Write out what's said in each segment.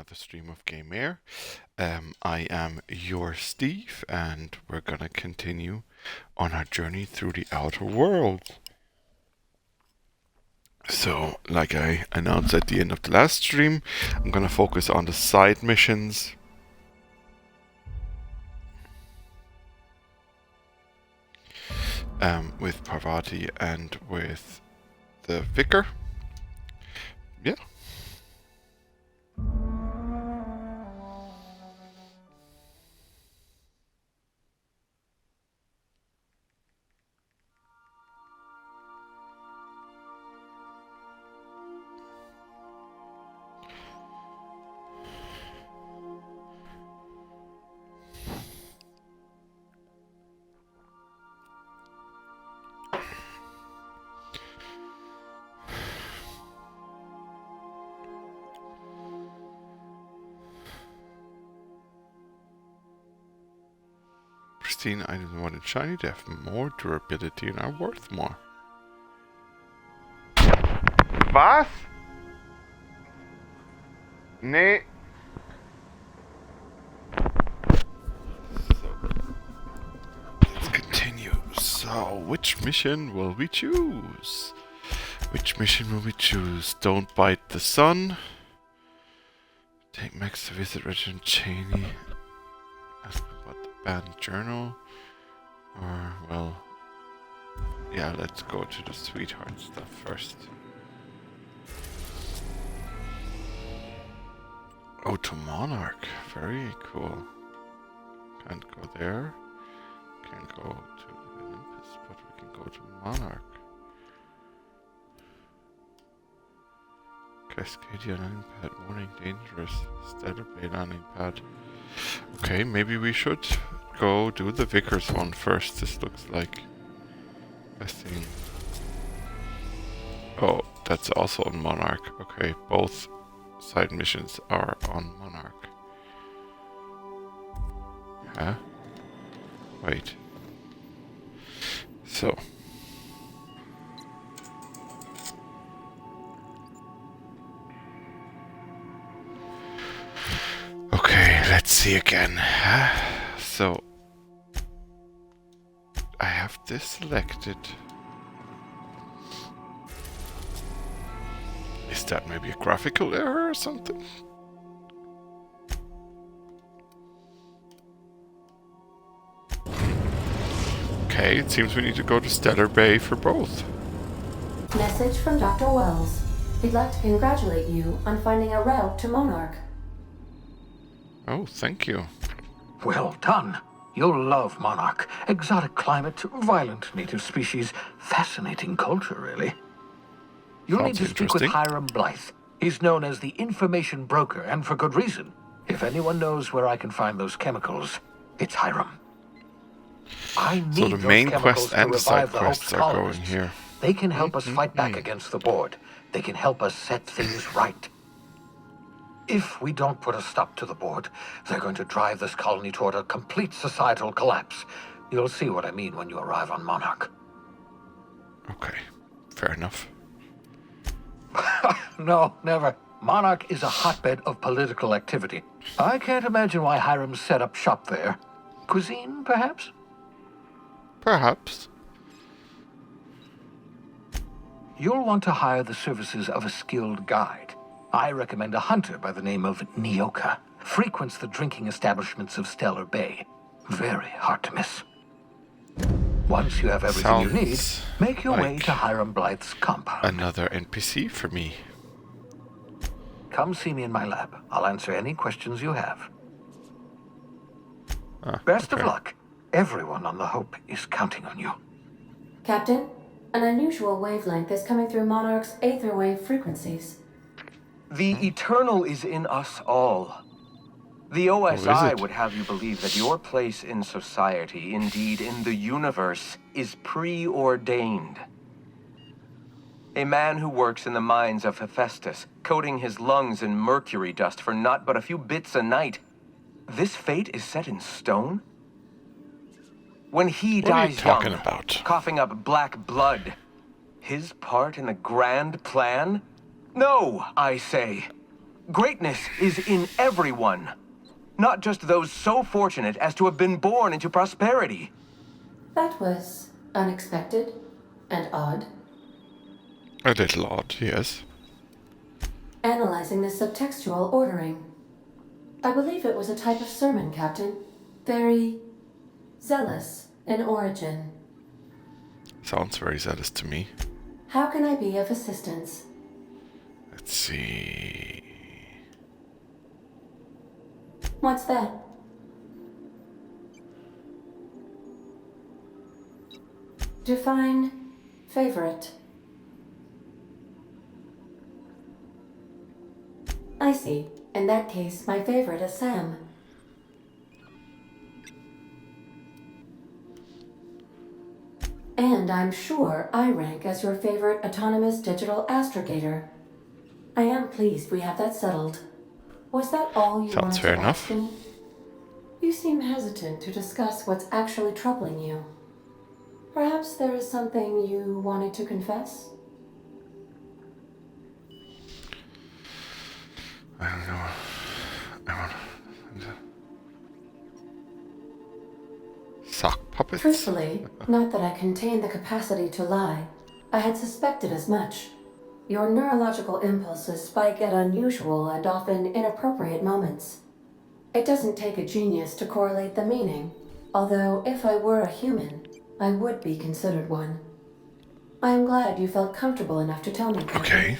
another stream of GamEir. I am your Steve, and we're gonna continue on our journey through the outer world. So, like I announced at the end of the last stream, I'm gonna focus on the side missions. With Parvati and with the Vicar. Yeah. Pristine items more than shiny, they have more durability and are worth more. Was? Nee. Let's continue. So, which mission will we choose? Which mission will we choose? Don't bite the sun. Take Max to visit Reginald Cheney. Ask about the banned journal. Or, well... yeah, let's go to the sweetheart stuff first. Oh, to Monarch. Very cool. Can't go there. Can't go to Olympus, but we can go to Monarch. Cascadia landing pad. Warning, dangerous. Stellar Bay landing pad. Okay, maybe we should go do the Vicar's one first. This looks like a thing. Oh, that's also on Monarch. Okay, both side missions are on Monarch. Huh? Wait. So. Okay, let's see again. So. I have this selected. Is that maybe a graphical error or something? Okay, it seems we need to go to Stellar Bay for both. Message from Dr. Wells. He'd like to congratulate you on finding a route to Monarch. Oh, thank you. Well done. You'll love Monarch. Exotic climate, violent native species, fascinating culture, really. You'll need to speak with Hiram Blythe. He's known as the information broker, and for good reason. If anyone knows where I can find those chemicals, it's Hiram. I need so the main quest and the side the quests are going here. They can help us fight back against the board. They can help us set things right. If we don't put a stop to the board, they're going to drive this colony toward a complete societal collapse. You'll see what I mean when you arrive on Monarch. Okay, fair enough. No, never. Monarch is a hotbed of political activity. I can't imagine why Hiram set up shop there. Cuisine, perhaps? Perhaps. You'll want to hire the services of a skilled guide. I recommend a hunter by the name of Nyoka. Frequents the drinking establishments of Stellar Bay. Very hard to miss. Once you have everything you need, make your way to Hiram Blythe's compound. Another NPC for me. Come see me in my lab. I'll answer any questions you have. Best of luck. Everyone on the Hope is counting on you. Captain, an unusual wavelength is coming through Monarch's aether wave frequencies. The eternal is in us all. The OSI would have you believe that your place in society, indeed in the universe, is preordained. A man who works in the mines of Hephaestus, coating his lungs in mercury dust for not but a few bits a night. This fate is set in stone? When he dies young, coughing up black blood, his part in the grand plan? No, I say. Greatness is in everyone, not just those so fortunate as to have been born into prosperity. That was unexpected and odd. A little odd, yes. Analyzing the subtextual ordering. I believe it was a type of sermon, Captain. Very zealous in origin. Sounds very zealous to me. How can I be of assistance? Let's see. What's that? Define favorite. I see. In that case, my favorite is Sam. And I'm sure I rank as your favorite autonomous digital astrogator. I am pleased we have that settled. Was that all you Sounds wanted fair to enough. ask me? You seem hesitant to discuss what's actually troubling you. Perhaps there is something you wanted to confess? I don't know. Sock puppets? Truthfully, not that I contain the capacity to lie. I had suspected as much. Your neurological impulses spike at unusual and often inappropriate moments. It doesn't take a genius to correlate the meaning, although if I were a human, I would be considered one. I am glad you felt comfortable enough to tell me, Captain. Okay.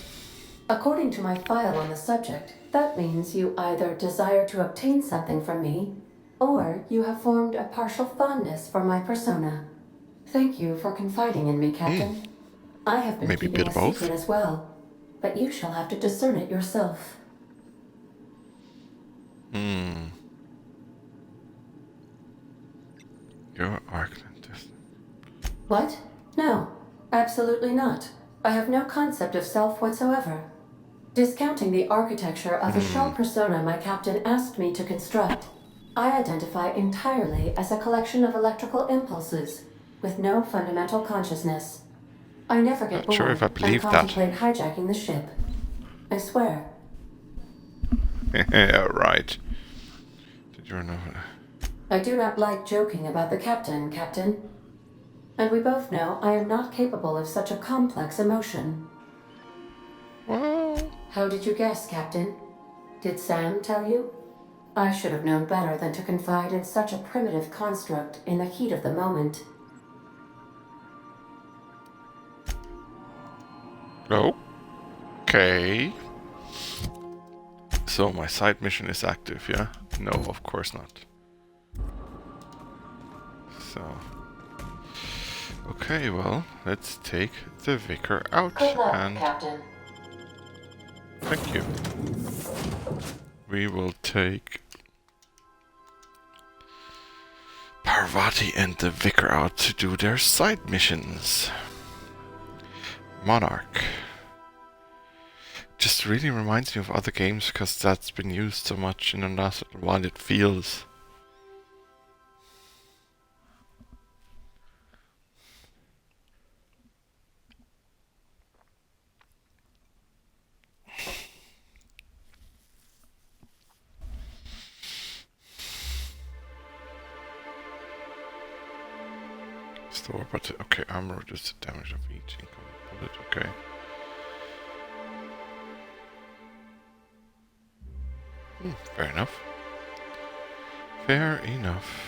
According to my file on the subject, that means you either desire to obtain something from me, or you have formed a partial fondness for my persona. Thank you for confiding in me, Captain. I have been Maybe a keeping bit a of both. secret as well, but you shall have to discern it yourself. Your Arctic. What? No, absolutely not. I have no concept of self whatsoever. Discounting the architecture of the shell persona my captain asked me to construct, I identify entirely as a collection of electrical impulses with no fundamental consciousness. I never get Not bored sure if I and believe that. contemplate hijacking the ship. I swear. Yeah, right. Did you know? I do not like joking about the captain, Captain. And we both know I am not capable of such a complex emotion. Well, How did you guess, Captain? Did Sam tell you? I should have known better than to confide in such a primitive construct in the heat of the moment. okay. So my side mission is active, yeah? No, of course not. So. Okay, well, let's take the vicar out Good luck, and Captain. thank you. We will take Parvati and the vicar out to do their side missions. Monarch. Just really reminds me of other games because that's been used so much in the last little while. It feels. Store, but okay, armor reduces the damage of each incoming bullet. Okay. Fair enough. Fair enough.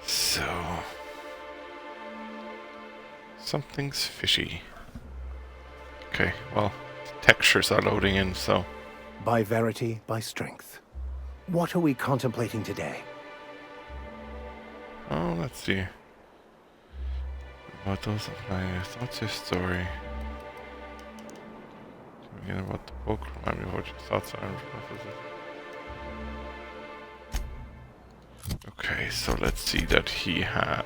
So. Something's fishy. Okay, well, textures are loading in, so. By verity, by strength. What are we contemplating today? Oh, let's see. About those applying thoughts of story. Again about the book, remind me what your thoughts are. Okay, so let's see that he has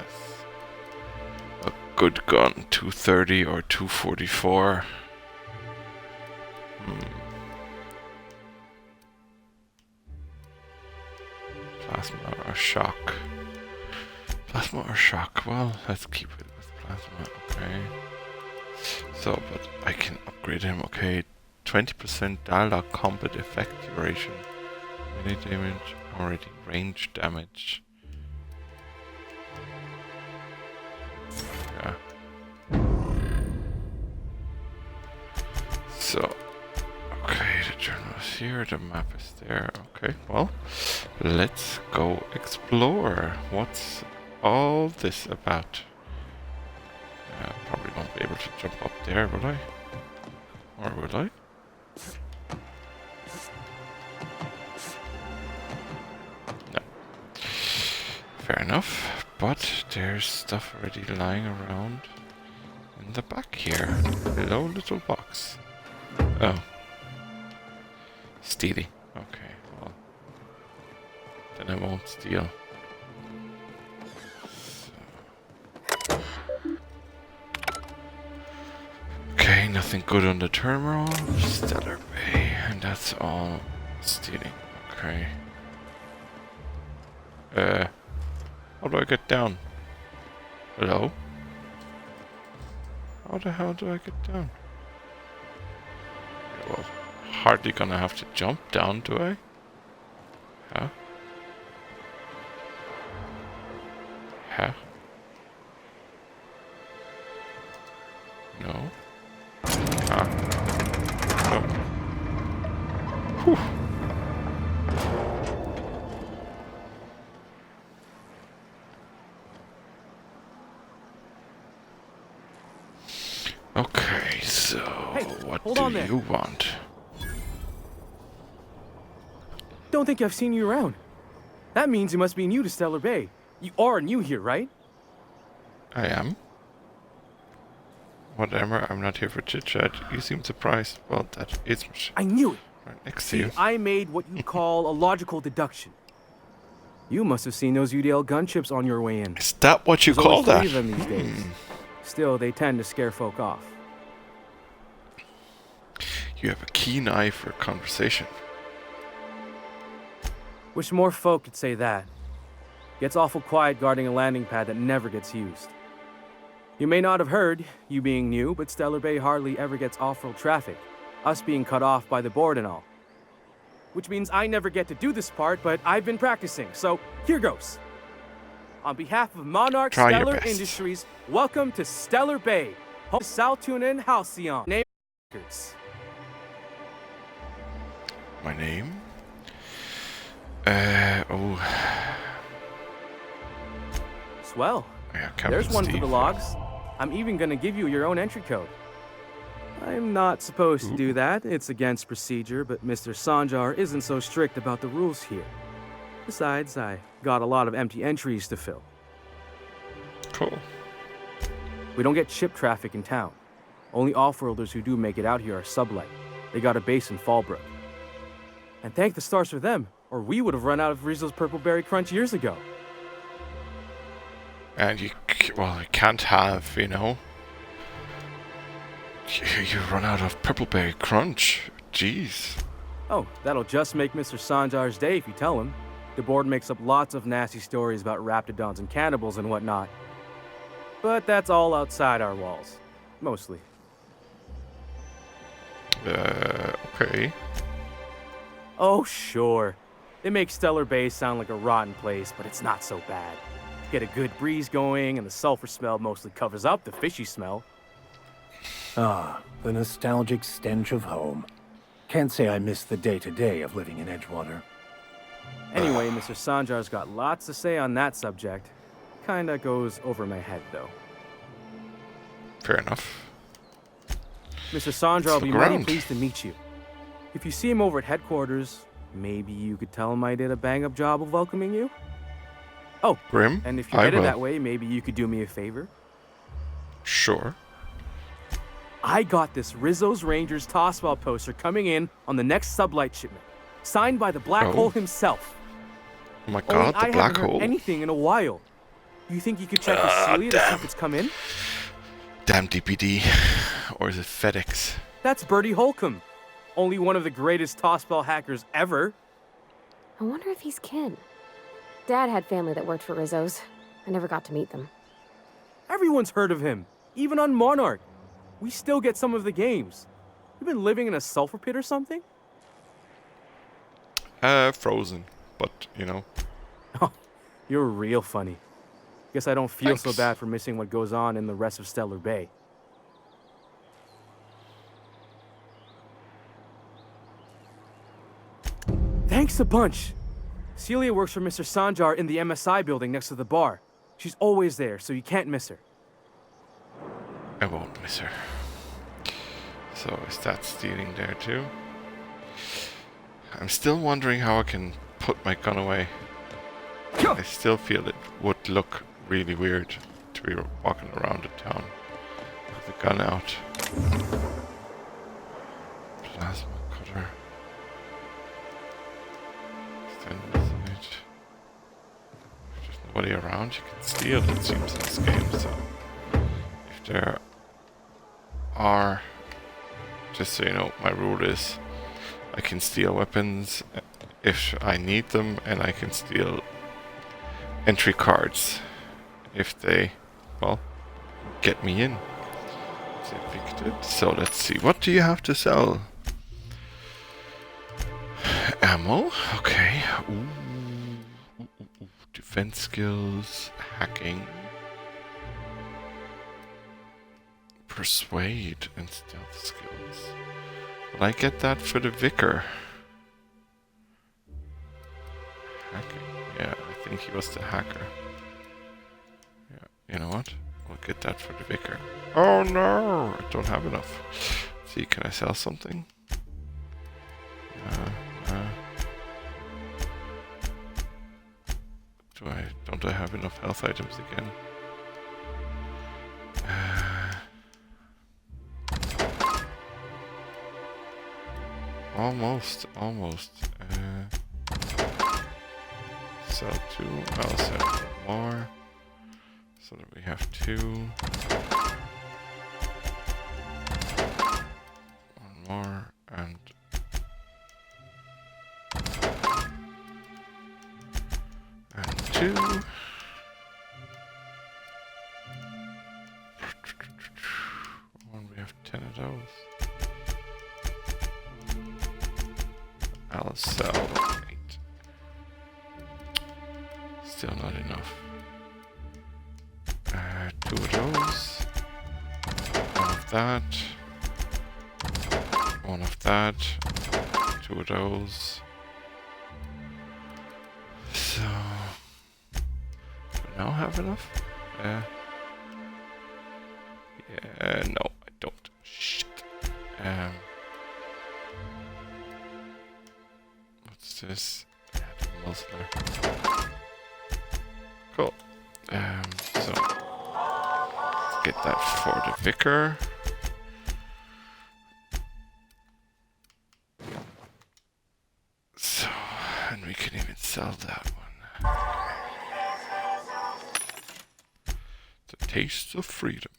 a good gun, 230 or 244. Plasma or shock. Plasma or shock? Well, let's keep it with plasma, okay. So, but I can upgrade him, okay. 20% dialogue combat effect duration. Melee damage, already range damage. Yeah. So, okay, the journal is here, the map is there. Okay, well, let's go explore. What's all this about? Probably won't be able to jump up there, will I? Or will I? No. Fair enough, but there's stuff already lying around in the back here. Hello, little box. Oh. Steely. Okay, well. Then I won't steal. Okay, nothing good on the terminal. Stellar Bay, and that's all stealing. Okay. How do I get down? Hello? How the hell do I get down? Yeah, well, hardly gonna have to jump down, do I? Huh? Huh? No? Ah. No. Whew. Okay, so what do you want? Don't think I've seen you around. That means you must be new to Stellar Bay. You are new here, right? I am. Whatever, I'm not here for chit-chat. You seem surprised. Well, that is I knew it! right next to See, you. I made what you call a logical deduction. You must have seen those UDL gunships on your way in. Is that what you There's call always that? three of them these days. Still, they tend to scare folk off. You have a keen eye for conversation. Wish more folk could say that. Gets awful quiet guarding a landing pad that never gets used. You may not have heard, you being new, but Stellar Bay hardly ever gets off-road traffic, us being cut off by the board and all. Which means I never get to do this part, but I've been practicing, so here goes. On behalf of Monarch Try your Stellar best. Industries, welcome to Stellar Bay, home to Saltunan Halcyon. Name records. My name? Oh. Swell. Yeah, Captain There's one for Steve. the logs. I'm even gonna give you your own entry code. I'm not supposed to do that. It's against procedure, but Mr. Sanjar isn't so strict about the rules here. Besides, I got a lot of empty entries to fill. Cool. We don't get ship traffic in town. Only off-worlders who do make it out here are sublight. They got a base in Fallbrook. And thank the stars for them, or we would have run out of Rizzo's Purple Berry Crunch years ago. And you can't have, you know. You run out of Purpleberry Crunch. Jeez. Oh, that'll just make Mr. Sanjar's day if you tell him. The board makes up lots of nasty stories about raptidons and cannibals and whatnot. But that's all outside our walls. Mostly. Okay. Oh, sure. They make Stellar Bay sound like a rotten place, but it's not so bad. Get a good breeze going, and the sulfur smell mostly covers up the fishy smell. Ah, the nostalgic stench of home. Can't say I miss the day-to-day of living in Edgewater. Anyway, Mr. Sanjar's got lots to say on that subject. Kinda goes over my head, though. Fair enough. Mr. Sanjar will be look mighty around. pleased to meet you. If you see him over at headquarters, maybe you could tell him I did a bang-up job of welcoming you? Oh, Grim, and if you're I headed will. that way, maybe you could do me a favor. Sure. I got this Rizzo's Rangers Tossball poster coming in on the next sublight shipment, signed by the Black Oh. Hole himself. Oh my Only god, I the black haven't heard hole. anything in a while. You think you could check with Celia to see damn. if it's come in? Damn DPD. Or is it FedEx? That's Bertie Holcomb, only one of the greatest tossball hackers ever. I wonder if he's kin. Dad had family that worked for Rizzo's. I never got to meet them. Everyone's heard of him, even on Monarch. We still get some of the games. You've been living in a sulfur pit or something? Frozen. But, you know. Oh, you're real funny. Guess I don't feel so Thanks. bad for missing what goes on in the rest of Stellar Bay. Thanks a bunch. Celia works for Mr. Sanjar in the MSI building next to the bar. She's always there, so you can't miss her. I won't miss her. So is that stealing there too? I'm still wondering how I can put my gun away. I still feel it would look really weird to be walking around the town with the gun out. Plasma cutter. Extended sight. If there's nobody around, you can steal, it seems, in this game. So if there are, just so you know, my rule is I can steal weapons if I need them, and I can steal entry cards if they, well, get me in. It's evicted. So let's see, what do you have to sell? Ammo, okay. Ooh. Defense skills, hacking, persuade, and stealth skills. Will I get that for the vicar? Hacking. Yeah, I think he was the hacker. Yeah, you know what? We'll get that for the vicar. Oh no! I don't have enough. Let's see, can I sell something? Don't I have enough health items again? Almost. Sell 2, I'll sell 1 more. So that we have 2. 1 more, and... and 2. We have 10 of those. I'll sell 8. Still not enough. 2 of those. 1 of that. 1 of that. 2 of those. So... do I now have enough? Yeah, no, I don't. Shit. What's this? Yeah, the muzzler. Cool. So let's get that for the vicar. So, and we can even sell that one. The taste of freedom.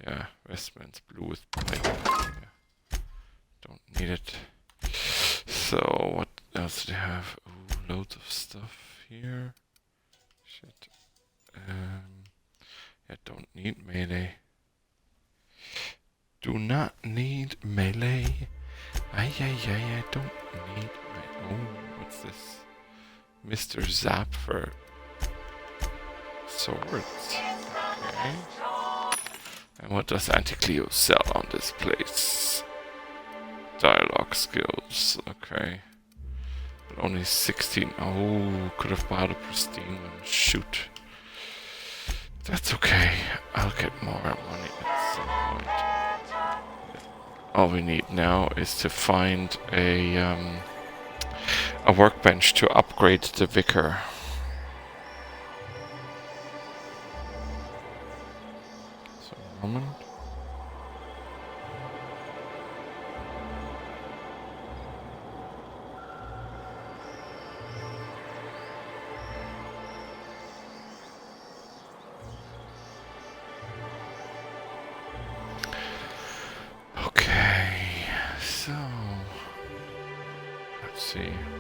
Yeah, Westman's blue with pipe. Yeah. Don't need it. So, what else do they have? Ooh, loads of stuff here. Shit. Yeah, don't need melee. Do not need melee. I don't need melee. Oh, what's this? Mr. Zap for swords. Okay. And what does Anticleo sell on this place? Dialogue skills. Okay. But only 16. Oh, could have bought a pristine one. Shoot. That's okay. I'll get more money at some point. All we need now is to find a workbench to upgrade the vicar. So, a moment.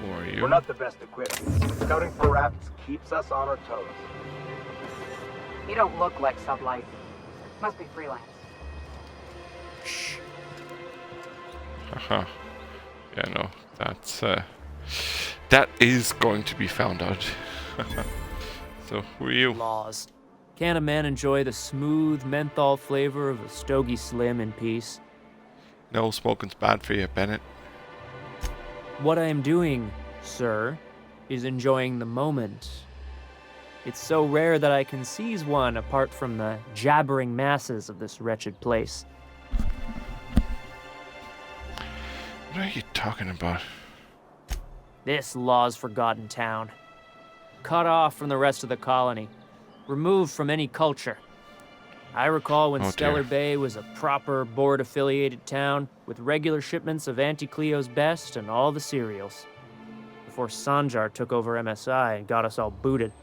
Who are you? We're not the best equipped. Scouting for rats keeps us on our toes. You don't look like sublife. Must be freelance. Uh-huh. Yeah, no, that's that is going to be found out. So, who are you? Laws. Can't a man enjoy the smooth menthol flavor of a Stogie Slim in peace? No, smoking's bad for you, Bennett. What I am doing, sir, is enjoying the moment. It's so rare that I can seize one apart from the jabbering masses of this wretched place. What are you talking about? This law's forgotten town. Cut off from the rest of the colony. Removed from any culture. I recall when Stellar Bay was a proper board-affiliated town with regular shipments of Auntie Cleo's best and all the cereals. Before Sanjar took over MSI and got us all booted.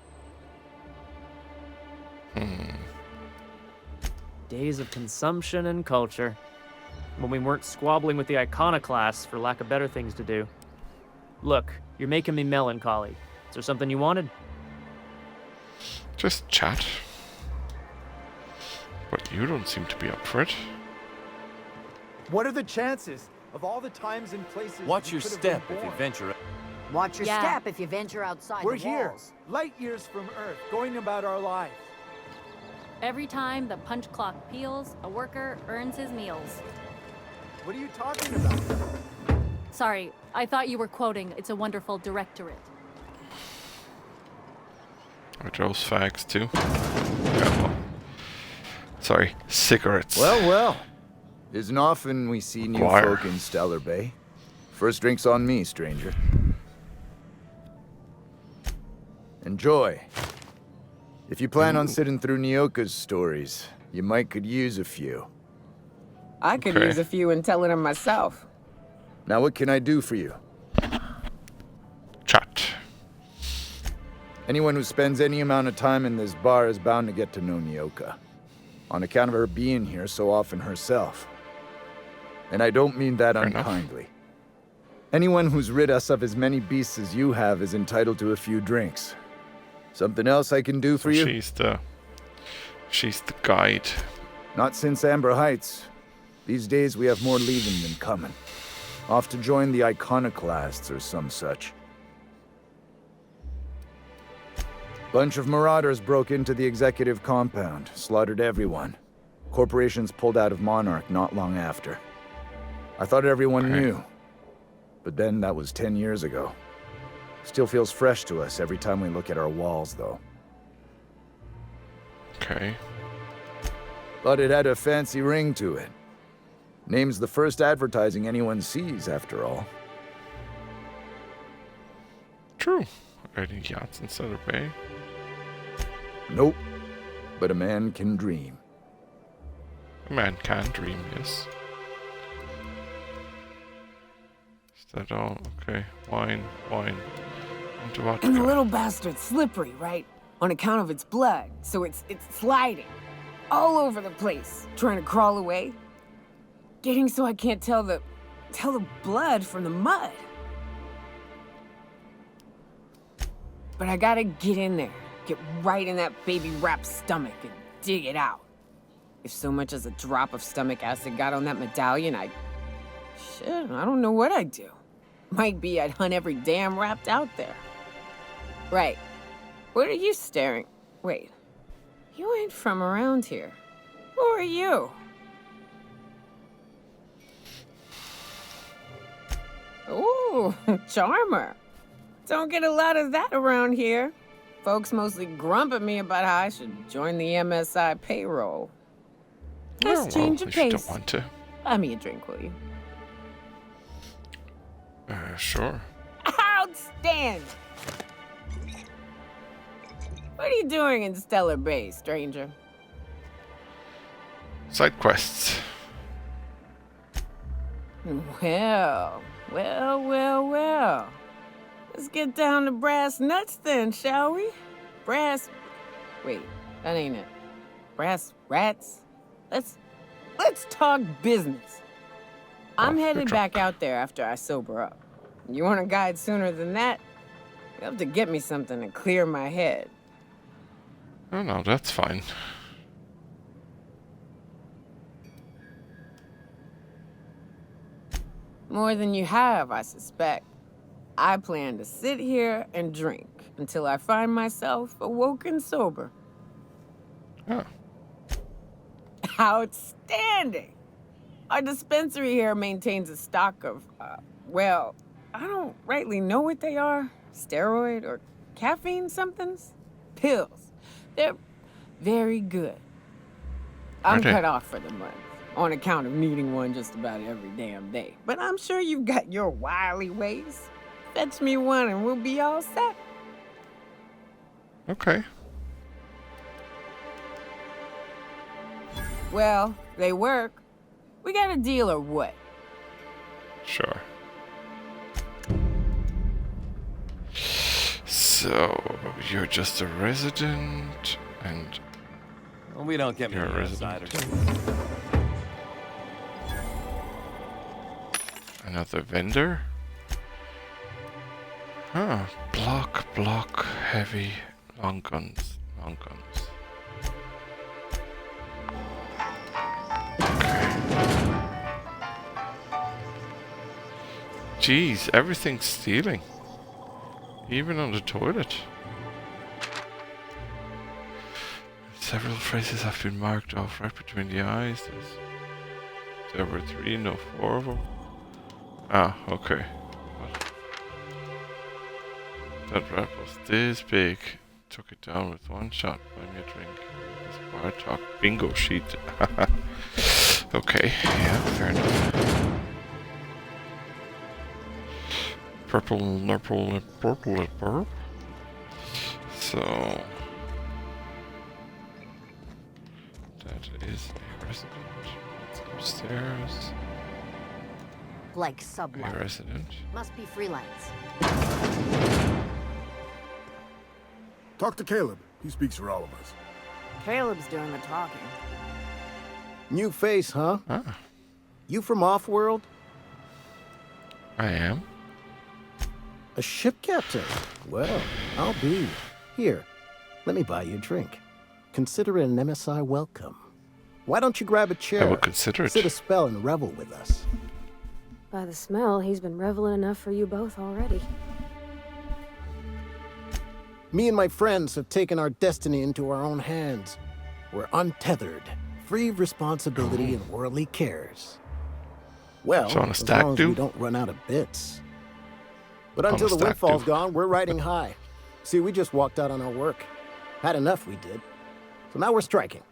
Days of consumption and culture. When we weren't squabbling with the iconoclasts for lack of better things to do. Look, you're making me melancholy. Is there something you wanted? Just chat. But you don't seem to be up for it. What are the chances of all the times and places? Watch your step if you venture. Watch your step if you venture outside We're the here, walls. light years from Earth, going about our lives. Every time the punch clock peals, a worker earns his meals. What are you talking about? Sorry, I thought you were quoting It's a Wonderful Directorate. Are those fags too? Yeah, well, sorry, cigarettes. Well. Isn't often we see new folk in Stellar Bay. First drink's on me, stranger. Enjoy. If you plan on sitting through Nyoka's stories, you might could use a few. I could use a few and telling them myself. Now what can I do for you? Chat. Anyone who spends any amount of time in this bar is bound to get to know Nyoka. On account of her being here so often herself. And I don't mean that unkindly. Anyone who's rid us of as many beasts as you have is entitled to a few drinks. Something else I can do for you? She's the guide. Not since Amber Heights. These days we have more leaving than coming. Off to join the iconoclasts or some such. Bunch of marauders broke into the executive compound, slaughtered everyone. Corporations pulled out of Monarch not long after. I thought everyone knew. But then that was 10 years ago. Still feels fresh to us every time we look at our walls, though. Okay. But it had a fancy ring to it. Name's the first advertising anyone sees, after all. True. Riding yachts in Stellar Bay. Nope. But a man can dream. A man can dream, yes. Is that all? Okay. Wine. And the little bastard's slippery, right? On account of its blood, so it's sliding. All over the place, trying to crawl away. Getting so I can't tell the blood from the mud. But I gotta get in there. Get right in that baby rap's stomach and dig it out. If so much as a drop of stomach acid got on that medallion, I don't know what I'd do. Might be I'd hunt every damn rapt out there. Right. What are you staring? Wait. You ain't from around here. Who are you? Ooh, charmer. Don't get a lot of that around here. Folks mostly grump at me about how I should join the MSI payroll. Just change your pace. Don't want to. Buy me a drink, will you? Sure. Outstanding! What are you doing in Stellar Bay, stranger? Side quests. Well. Let's get down to brass nuts then, shall we? Wait, that ain't it. Brass rats? Let's talk business. I'm headed back out there after I sober up. You want a guide sooner than that? You have to get me something to clear my head. Oh no, that's fine. More than you have, I suspect. I plan to sit here and drink until I find myself awoken sober. Oh. Outstanding! Our dispensary here maintains a stock of, well, I don't rightly know what they are. Steroid or caffeine somethings? Pills. They're very good. I'm cut off for the month, on account of needing one just about every damn day. But I'm sure you've got your wily ways. Fetch me one and we'll be all set. Okay. Well, they work. We got a deal or what? Sure. So, you're just a resident, and... Well, we don't get many outsiders. Another vendor? Huh. Block, heavy, long guns. Jeez, everything's stealing. Even on the toilet. Several phrases have been marked off right between the eyes. There were 3, no 4 of them. Ah, okay. What? That rat was this big. Took it down with one shot. Buy me a drink. This bar talk bingo sheet. Okay, yeah, fair enough. Purple. So that is a resident. It's upstairs. Like sublet. A resident. Must be freelance. Talk to Caleb. He speaks for all of us. Caleb's doing the talking. New face, huh? Ah. You from Offworld? I am. A ship captain? Well, I'll be. Here, let me buy you a drink. Consider it an MSI welcome. Why don't you grab a chair? I will consider it. Sit a spell and revel with us. By the smell, he's been reveling enough for you both already. Me and my friends have taken our destiny into our own hands. We're untethered, free of responsibility and worldly cares. Well, so as long as we don't run out of bits. But until the windfall's gone, we're riding high. See, we just walked out on our work. Had enough, we did. So now we're striking.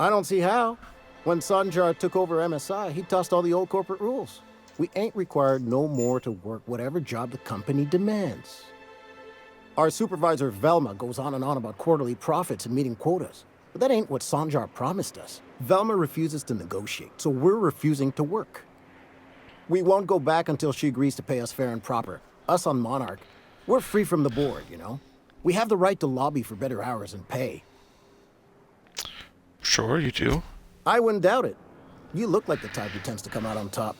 I don't see how. When Sanjar took over MSI, he tossed all the old corporate rules. We ain't required no more to work whatever job the company demands. Our supervisor Velma goes on and on about quarterly profits and meeting quotas. But that ain't what Sanjar promised us. Velma refuses to negotiate, so we're refusing to work. We won't go back until she agrees to pay us fair and proper. Us on Monarch, we're free from the board, you know? We have the right to lobby for better hours and pay. Sure, you do. I wouldn't doubt it. You look like the type who tends to come out on top.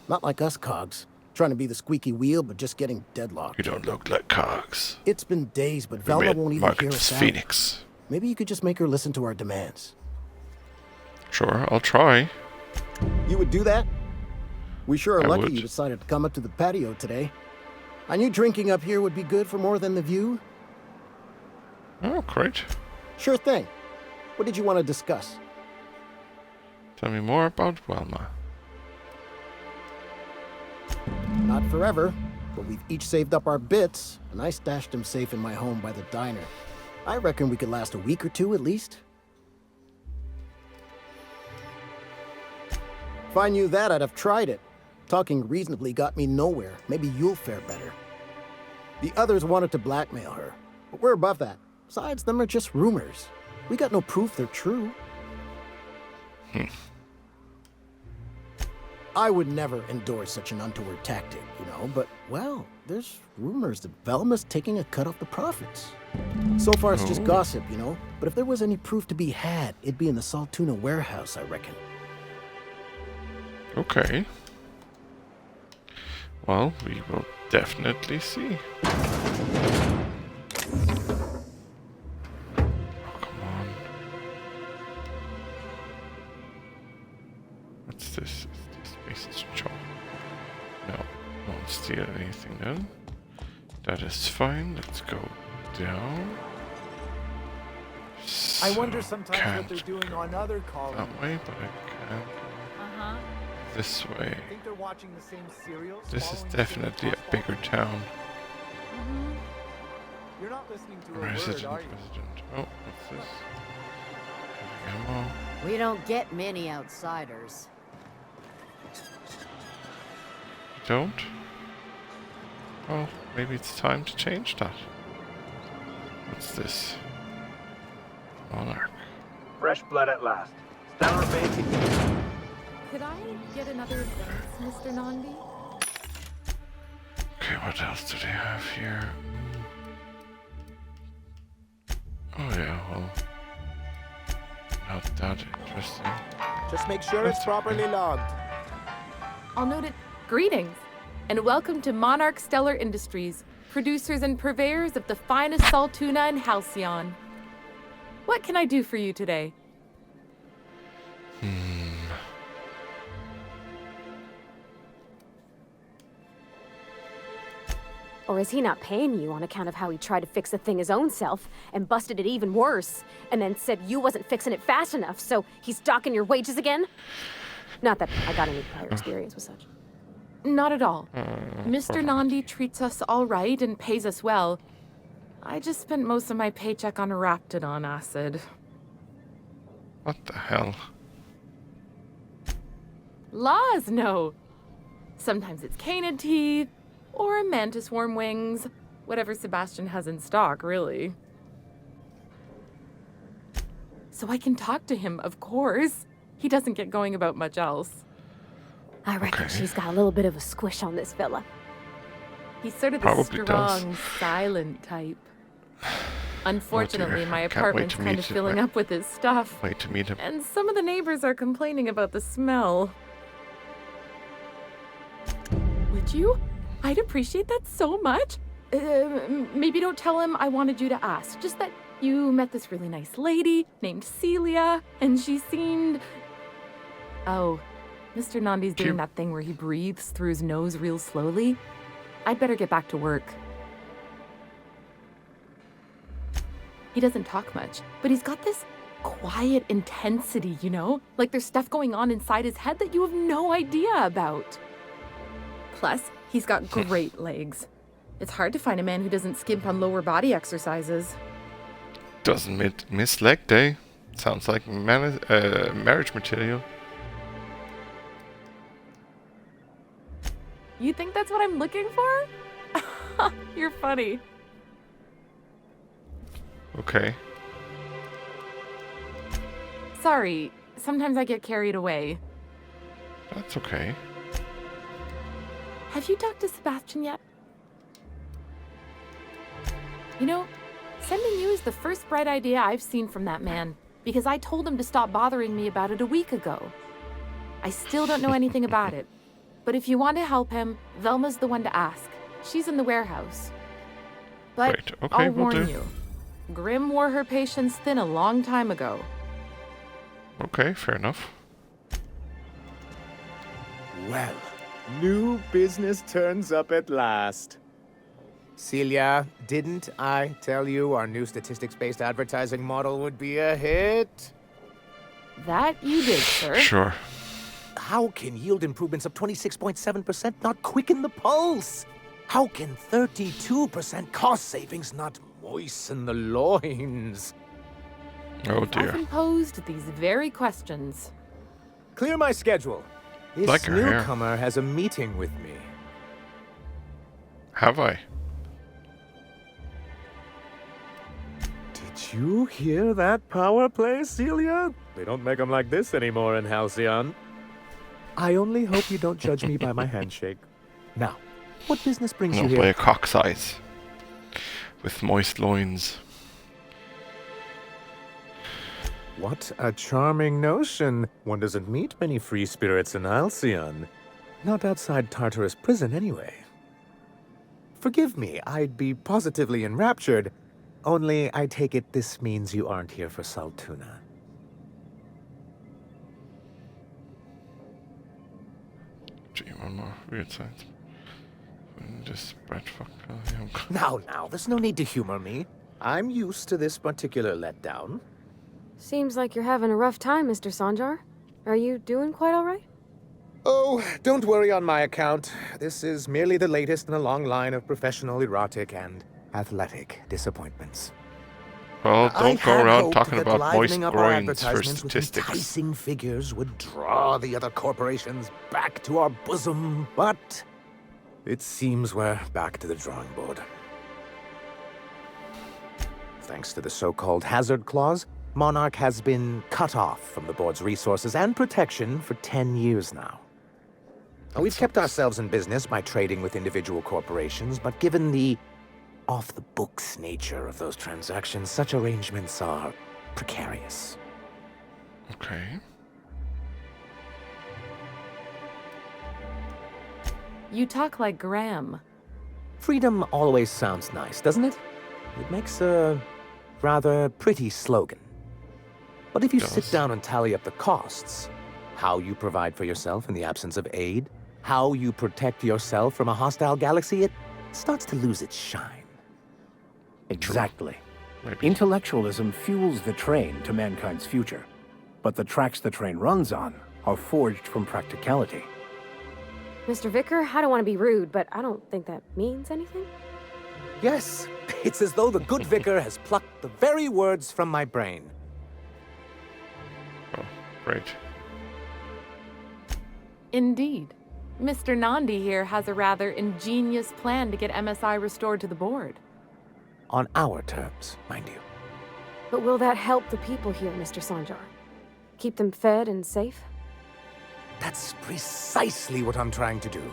Not like us cogs, trying to be the squeaky wheel, but just getting deadlocked. You don't look like cogs. It's been days, but Velma won't even hear us out. Phoenix. Maybe you could just make her listen to our demands. Sure, I'll try. You would do that? We sure are lucky would. you decided to come up to the patio today. I knew drinking up here would be good for more than the view. Oh, great. Sure thing. What did you want to discuss? Tell me more about Velma. Not forever, but we've each saved up our bits, and I stashed them safe in my home by the diner. I reckon we could last a week or two at least. If I knew that, I'd have tried it. Talking reasonably got me nowhere. Maybe you'll fare better. The others wanted to blackmail her, but we're above that. Besides, them are just rumors. We got no proof they're true. I would never endorse such an untoward tactic, you know, but, well, there's rumors that Velma's taking a cut off the profits. So far, it's just gossip, you know, but if there was any proof to be had, it'd be in the Saltuna warehouse, I reckon. Okay. Well, we will definitely see. Oh, come on. What's this? Is this Mason's job? No, won't steal anything then. That is fine. Let's go down. So I wonder sometimes what they're doing on other colonies. That way, but I can. This way. I think they're watching the same serials. This is definitely a bigger town. You're not listening to a Resident, word, are you? resident. Oh, what's this? Heavy ammo. We don't get many outsiders. Don't? Well, maybe it's time to change that. What's this? Monarch. Fresh blood at last. Stellar Bay can... Could I get another advance, Mr. Nandi? Okay, what else do they have here? Oh yeah, well... Not that interesting. Just make sure it's properly logged. I'll note it. Greetings, and welcome to Monarch Stellar Industries, producers and purveyors of the finest salt tuna in Halcyon. What can I do for you today? Or is he not paying you on account of how he tried to fix the thing his own self and busted it even worse, and then said you wasn't fixing it fast enough, so he's docking your wages again? Not that I got any prior experience with such. Not at all. Mr. Nandi treats us all right and pays us well. I just spent most of my paycheck on Raptidon acid. What the hell? Laws, no. Sometimes it's canid teeth, or a mantis worm wings. Whatever Sebastian has in stock, really. So I can talk to him, of course. He doesn't get going about much else. I reckon she's got a little bit of a squish on this fella. He's sort of the Probably strong, does. silent type. Unfortunately, dear. my Can't wait apartment's to kind meet of you. filling up with his stuff. Wait to meet him. And some of the neighbors are complaining about the smell. Would you? I'd appreciate that so much. Maybe don't tell him I wanted you to ask. Just that you met this really nice lady named Celia, and she seemed... Oh, Mr. Nandi's doing that thing where he breathes through his nose real slowly. I'd better get back to work. He doesn't talk much, but he's got this quiet intensity, you know? Like there's stuff going on inside his head that you have no idea about. Plus, he's got great legs. It's hard to find a man who doesn't skimp on lower body exercises. Doesn't miss leg day. Sounds like marriage material. You think that's what I'm looking for? You're funny. Okay. Sorry, sometimes I get carried away. That's okay. Have you talked to Sebastian yet? You know, sending you is the first bright idea I've seen from that man, because I told him to stop bothering me about it a week ago. I still don't know anything about it, but if you want to help him, Velma's the one to ask. She's in the warehouse. But Great. Okay, I'll will warn do. you, Grimm wore her patience thin a long time ago. Okay, fair enough. Well, new business turns up at last. Celia, didn't I tell you our new statistics-based advertising model would be a hit? That you did, sir. Sure. How can yield improvements of 26.7% not quicken the pulse? How can 32% cost savings not moisten the loins? Oh I've dear. often posed these very questions. Clear my schedule. This Like her hair. newcomer has a meeting with me. Have I? Did you hear that power play, Celia? They don't make them like this anymore in Halcyon. I only hope you don't judge me by my handshake. Now, what business brings No, you by here? a cock size. With moist loins. What a charming notion. One doesn't meet many free spirits in Halcyon. Not outside Tartarus prison, anyway. Forgive me, I'd be positively enraptured. Only, I take it this means you aren't here for Saltuna. Oh no, weird signs. Just bread fuck. Now, there's no need to humor me. I'm used to this particular letdown. Seems like you're having a rough time, Mr. Sanjar. Are you doing quite all right? Oh, don't worry on my account. This is merely the latest in a long line of professional erotic and athletic disappointments. Well, don't go around talking that about moist livening up our groins for advertisements with statistics. enticing figures would draw the other corporations back to our bosom, but it seems we're back to the drawing board. Thanks to the so-called hazard clause, Monarch has been cut off from the board's resources and protection for 10 years now. We've kept ourselves in business by trading with individual corporations, but given the off-the-books nature of those transactions, such arrangements are precarious. Okay. You talk like Graham. Freedom always sounds nice, doesn't it? It makes a rather pretty slogan. But if you sit down and tally up the costs, how you provide for yourself in the absence of aid, how you protect yourself from a hostile galaxy, it starts to lose its shine. Exactly. Intellectualism fuels the train to mankind's future, but the tracks the train runs on are forged from practicality. Mr. Vicar, I don't want to be rude, but I don't think that means anything. Yes, it's as though the good vicar has plucked the very words from my brain. Oh, great. Indeed. Mr. Nandi here has a rather ingenious plan to get MSI restored to the board. On our terms, mind you. But will that help the people here, Mr. Sanjar? Keep them fed and safe? That's precisely what I'm trying to do.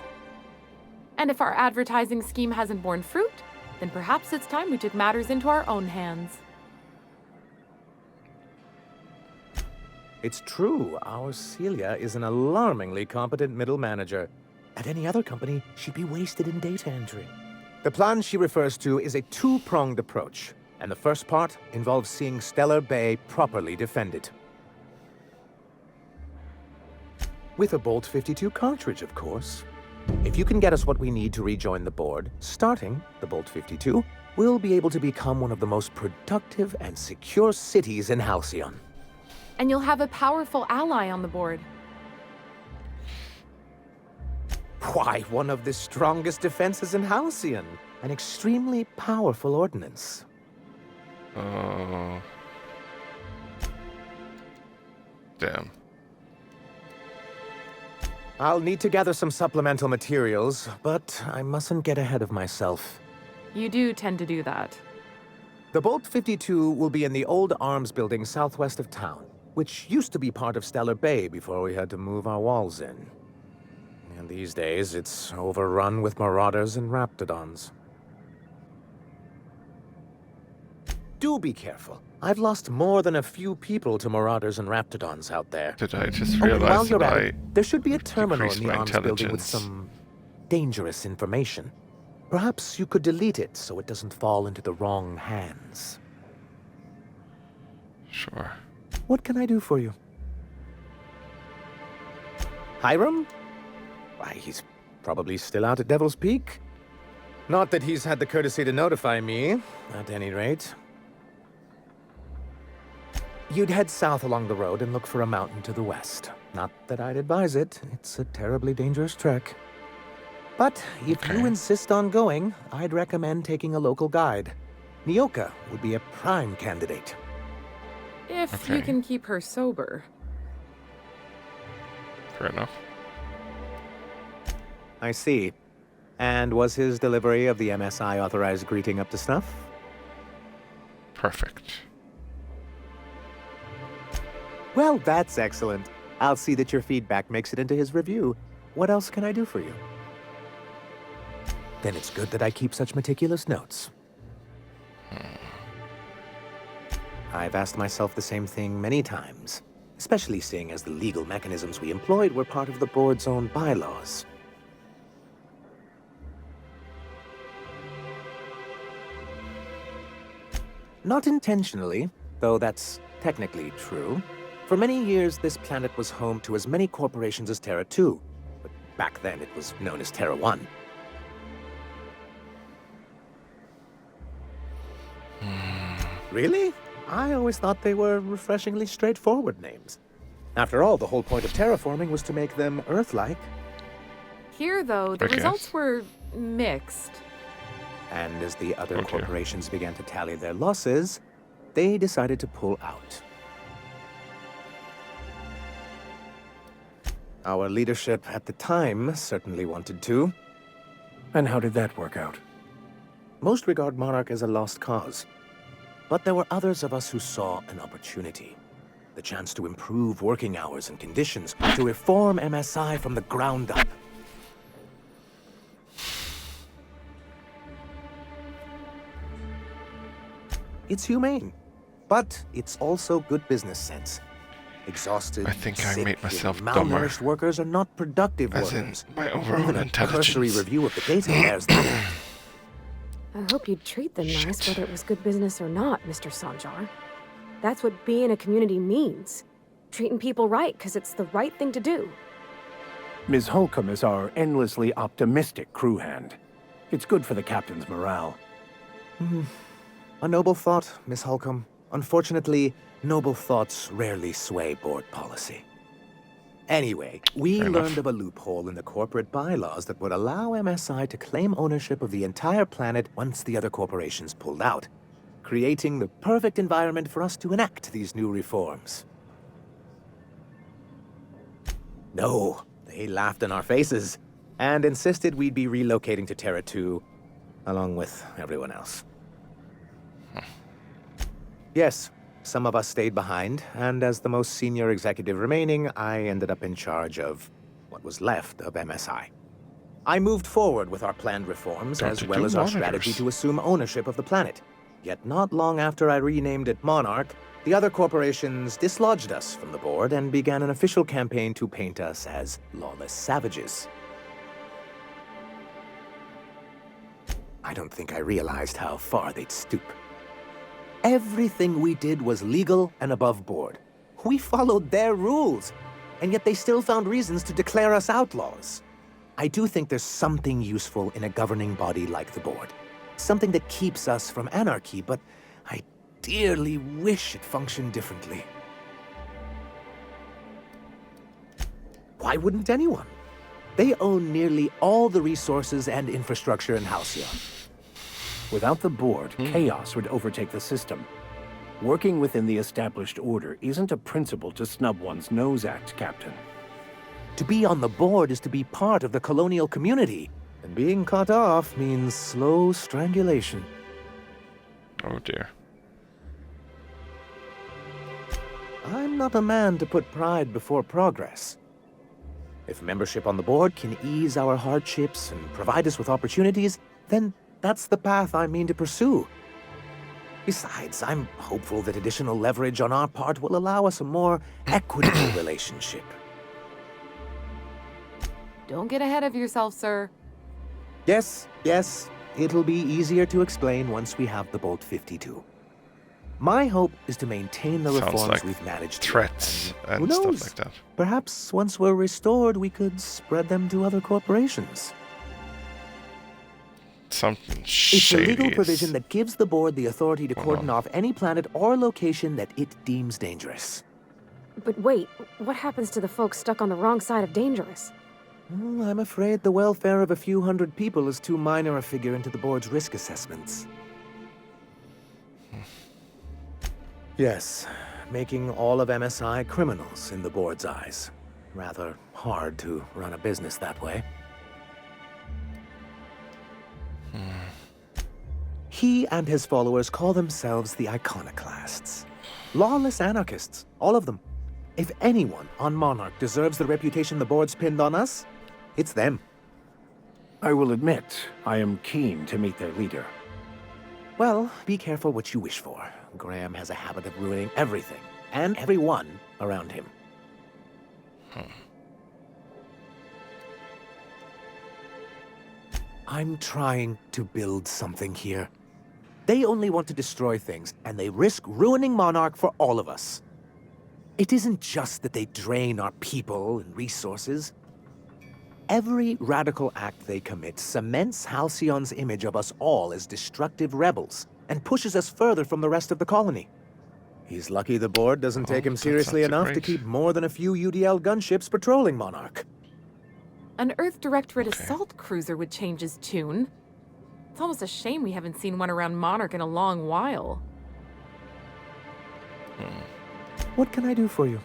And if our advertising scheme hasn't borne fruit, then perhaps it's time we took matters into our own hands. It's true, our Celia is an alarmingly competent middle manager. At any other company, she'd be wasted in data entry. The plan she refers to is a two-pronged approach, and the first part involves seeing Stellar Bay properly defended. With a Bolt 52 cartridge, of course. If you can get us what we need to rejoin the board, starting the Bolt 52, we'll be able to become one of the most productive and secure cities in Halcyon. And you'll have a powerful ally on the board. Why, one of the strongest defenses in Halcyon. An extremely powerful ordnance. Damn. I'll need to gather some supplemental materials, but I mustn't get ahead of myself. You do tend to do that. The Bolt 52 will be in the old arms building southwest of town, which used to be part of Stellar Bay before we had to move our walls in. And these days, it's overrun with marauders and raptidons. Do be careful. I've lost more than a few people to marauders and raptidons out there. Did I just and realize while you're that at it, there should be a terminal in the my arms building with intelligence? some dangerous information. Perhaps you could delete it so it doesn't fall into the wrong hands. Sure. What can I do for you? Hiram? Why, he's probably still out at Devil's Peak. Not that he's had the courtesy to notify me, at any rate. You'd head south along the road and look for a mountain to the west. Not that I'd advise it. It's a terribly dangerous trek. But if you insist on going, I'd recommend taking a local guide. Nyoka would be a prime candidate. If you can keep her sober. Fair enough. I see. And was his delivery of the MSI authorized greeting up to snuff? Perfect. Well, that's excellent. I'll see that your feedback makes it into his review. What else can I do for you? Then it's good that I keep such meticulous notes. I've asked myself the same thing many times, especially seeing as the legal mechanisms we employed were part of the board's own bylaws. Not intentionally, though that's technically true. For many years, this planet was home to as many corporations as Terra 2. But Back then, it was known as Terra 1. Really? I always thought they were refreshingly straightforward names. After all, the whole point of terraforming was to make them Earth-like. Here, though, the results were mixed. And as the other corporations began to tally their losses, they decided to pull out. Our leadership at the time certainly wanted to. And how did that work out? Most regard Monarch as a lost cause. But there were others of us who saw an opportunity. The chance to improve working hours and conditions, to reform MSI from the ground up. It's humane, but it's also good business sense. Exhausted, I think sick, I made myself malnourished dumber. workers are not productive As workers. in my overall Even a intelligence. cursory review of the data bears that out. I hope you'd treat them nice, whether it was good business or not, Mr. Sanjar. That's what being a community means. Treating people right, because it's the right thing to do. Ms. Holcomb is our endlessly optimistic crew hand. It's good for the captain's morale. A noble thought, Miss Holcomb. Unfortunately, noble thoughts rarely sway board policy. Anyway, we learned of a loophole in the corporate bylaws that would allow MSI to claim ownership of the entire planet once the other corporations pulled out, creating the perfect environment for us to enact these new reforms. No, they laughed in our faces and insisted we'd be relocating to Terra 2, along with everyone else. Yes, some of us stayed behind, and as the most senior executive remaining, I ended up in charge of what was left of MSI. I moved forward with our planned reforms, as well as our strategy to assume ownership of the planet. Yet not long after I renamed it Monarch, the other corporations dislodged us from the board and began an official campaign to paint us as lawless savages. I don't think I realized how far they'd stoop. Everything we did was legal and above board. We followed their rules, and yet they still found reasons to declare us outlaws. I do think there's something useful in a governing body like the board. Something that keeps us from anarchy, but I dearly wish it functioned differently. Why wouldn't anyone? They own nearly all the resources and infrastructure in Halcyon. Without the board, chaos would overtake the system. Working within the established order isn't a principle to snub one's nose at, Captain. To be on the board is to be part of the colonial community, and being cut off means slow strangulation. Oh dear. I'm not a man to put pride before progress. If membership on the board can ease our hardships and provide us with opportunities, then that's the path I mean to pursue. Besides, I'm hopeful that additional leverage on our part will allow us a more equitable relationship. Don't get ahead of yourself, sir. Yes, it'll be easier to explain once we have the Bolt 52. My hope is to maintain the reforms like we've managed. Threats and who knows? stuff like that. Perhaps once we're restored, we could spread them to other corporations. Something It's a shady. legal provision that gives the board the authority to cordon off any planet or location that it deems dangerous. But wait, what happens to the folks stuck on the wrong side of dangerous? I'm afraid the welfare of a few hundred people is too minor a figure into the board's risk assessments. Yes, making all of MSI criminals in the board's eyes. Rather hard to run a business that way. He and his followers call themselves the Iconoclasts. Lawless anarchists, all of them. If anyone on Monarch deserves the reputation the board's pinned on us, it's them. I will admit, I am keen to meet their leader. Well, be careful what you wish for. Graham has a habit of ruining everything, and everyone around him. I'm trying to build something here. They only want to destroy things, and they risk ruining Monarch for all of us. It isn't just that they drain our people and resources. Every radical act they commit cements Halcyon's image of us all as destructive rebels and pushes us further from the rest of the colony. He's lucky the board doesn't take him seriously enough to keep more than a few UDL gunships patrolling Monarch. An Earth Directorate assault cruiser would change his tune. It's almost a shame we haven't seen one around Monarch in a long while. What can I do for you?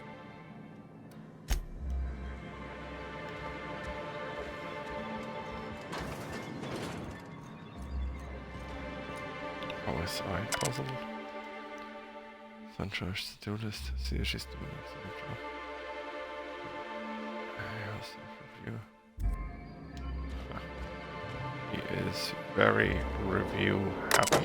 OSI puzzle. Sunshine to-do list. See if she's doing it. Review. He is very review happy.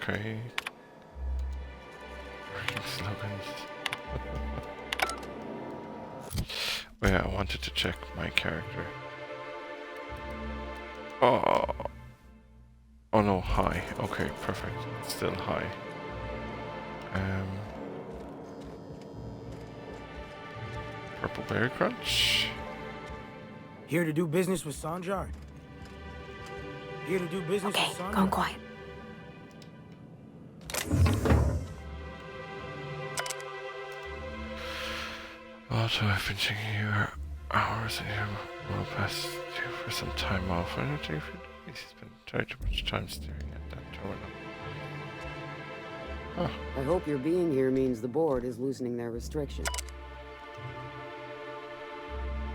Okay. Slogans. Oh yeah, I wanted to check my character. Oh no, high. Okay, perfect. It's still high. Purple berry crunch. Here to do business with Sanjar. Here to do business with Sanjar. Okay, going quiet. Also, I've been checking your hours and you will pass you for some time off. I don't think he's been trying too much time staring at that terminal. Huh. I hope your being here means the board is loosening their restrictions.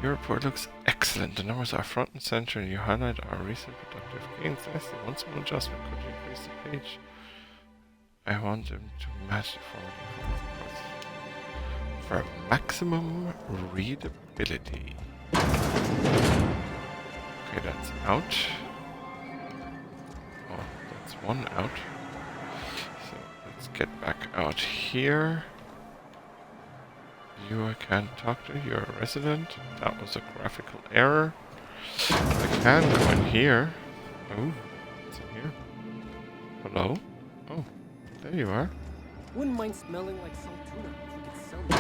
Your report looks excellent. The numbers are front and center, and you highlight our recent productive gains. Nicely. One small adjustment could increase the page. I want them to match the for maximum readability. Okay, that's out. Oh, that's one out. So let's get back out here. You I can't talk to, you're a resident. That was a graphical error. I can go in here. Oh, what's in here? Hello? Oh, there you are. Wouldn't mind smelling like salt tuna if we could sell it.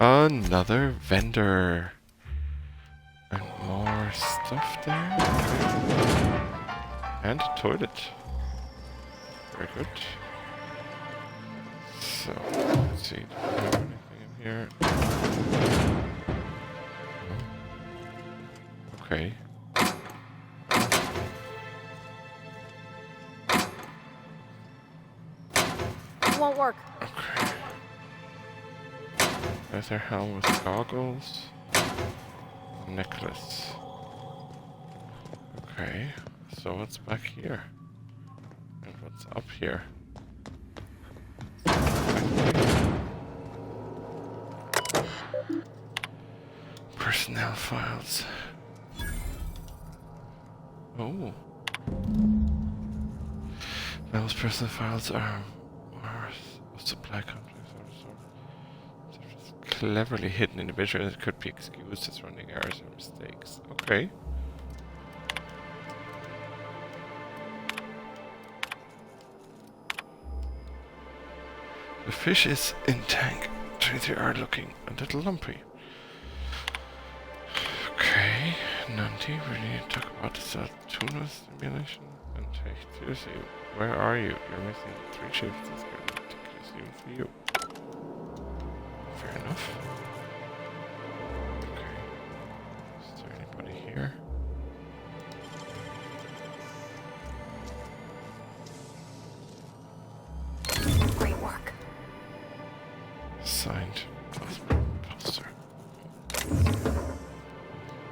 Another vendor. And more stuff there. Okay. And a toilet. Very good. So, let's see. Do we have anything in here? No. Okay. It won't work. Okay. Leather helm with goggles. Necklace. Okay. So what's back here? And what's up here? Personnel files. Oh. Those personnel files are supply contracts or cleverly hidden individuals that could be excused as running errors or mistakes. Okay. The fish is in tank. They are looking a little lumpy. Okay, Nanti, we need to talk about the tuna simulation and take seriously. Where are you? You're missing 3 shifts. This could be ridiculous even for you. Fair enough. Okay. Is there anybody here? Great work. Signed poster.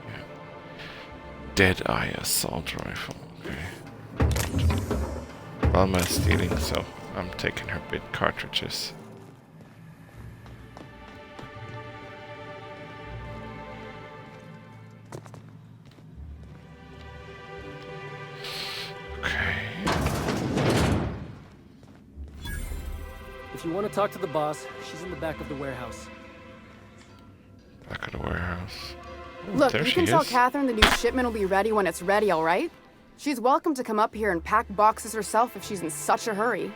Yeah. Dead-eye assault rifle. Okay. Balma's stealing, so I'm taking her bit cartridges. If you want to talk to the boss, she's in the back of the warehouse. Back of the warehouse. Oh, Look, there you she can tell is. Catherine the new shipment will be ready when it's ready, all right? She's welcome to come up here and pack boxes herself if she's in such a hurry.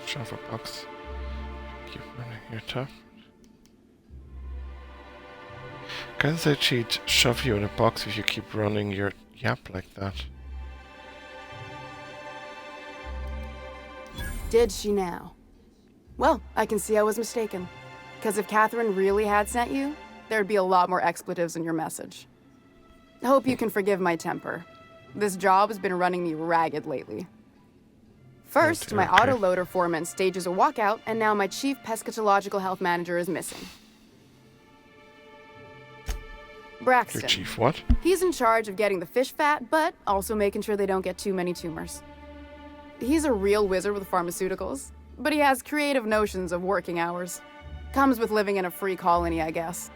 Shove a box. Keep running your top. Can say she'd shove you in a box if you keep running your yap like that? Did she now? Well, I can see I was mistaken. Because if Catherine really had sent you, there'd be a lot more expletives in your message. I hope you can forgive my temper. This job has been running me ragged lately. First, my autoloader foreman stages a walkout, and now my chief pescatological health manager is missing. Braxton. Your chief what? He's in charge of getting the fish fat, but also making sure they don't get too many tumors. He's a real wizard with pharmaceuticals, but he has creative notions of working hours. Comes with living in a free colony, I guess.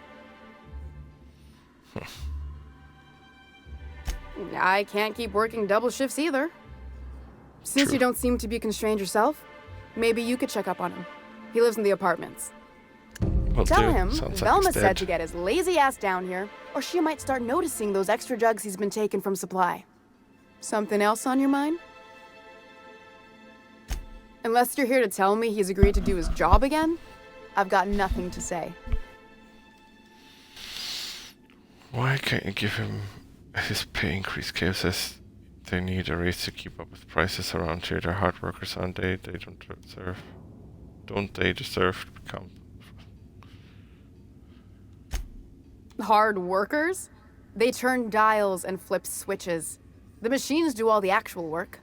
I can't keep working double shifts either. Since you don't seem to be constrained yourself, maybe you could check up on him. He lives in the apartments. Tell him Velma said to get his lazy ass down here, or she might start noticing those extra jugs he's been taking from supply. Something else on your mind? Unless you're here to tell me he's agreed to do his job again, I've got nothing to say. Why can't you give him his pay increase? Cave says they need a raise to keep up with prices around here. They're hard workers, aren't they? They don't they deserve to become hard workers? They turn dials and flip switches. The machines do all the actual work.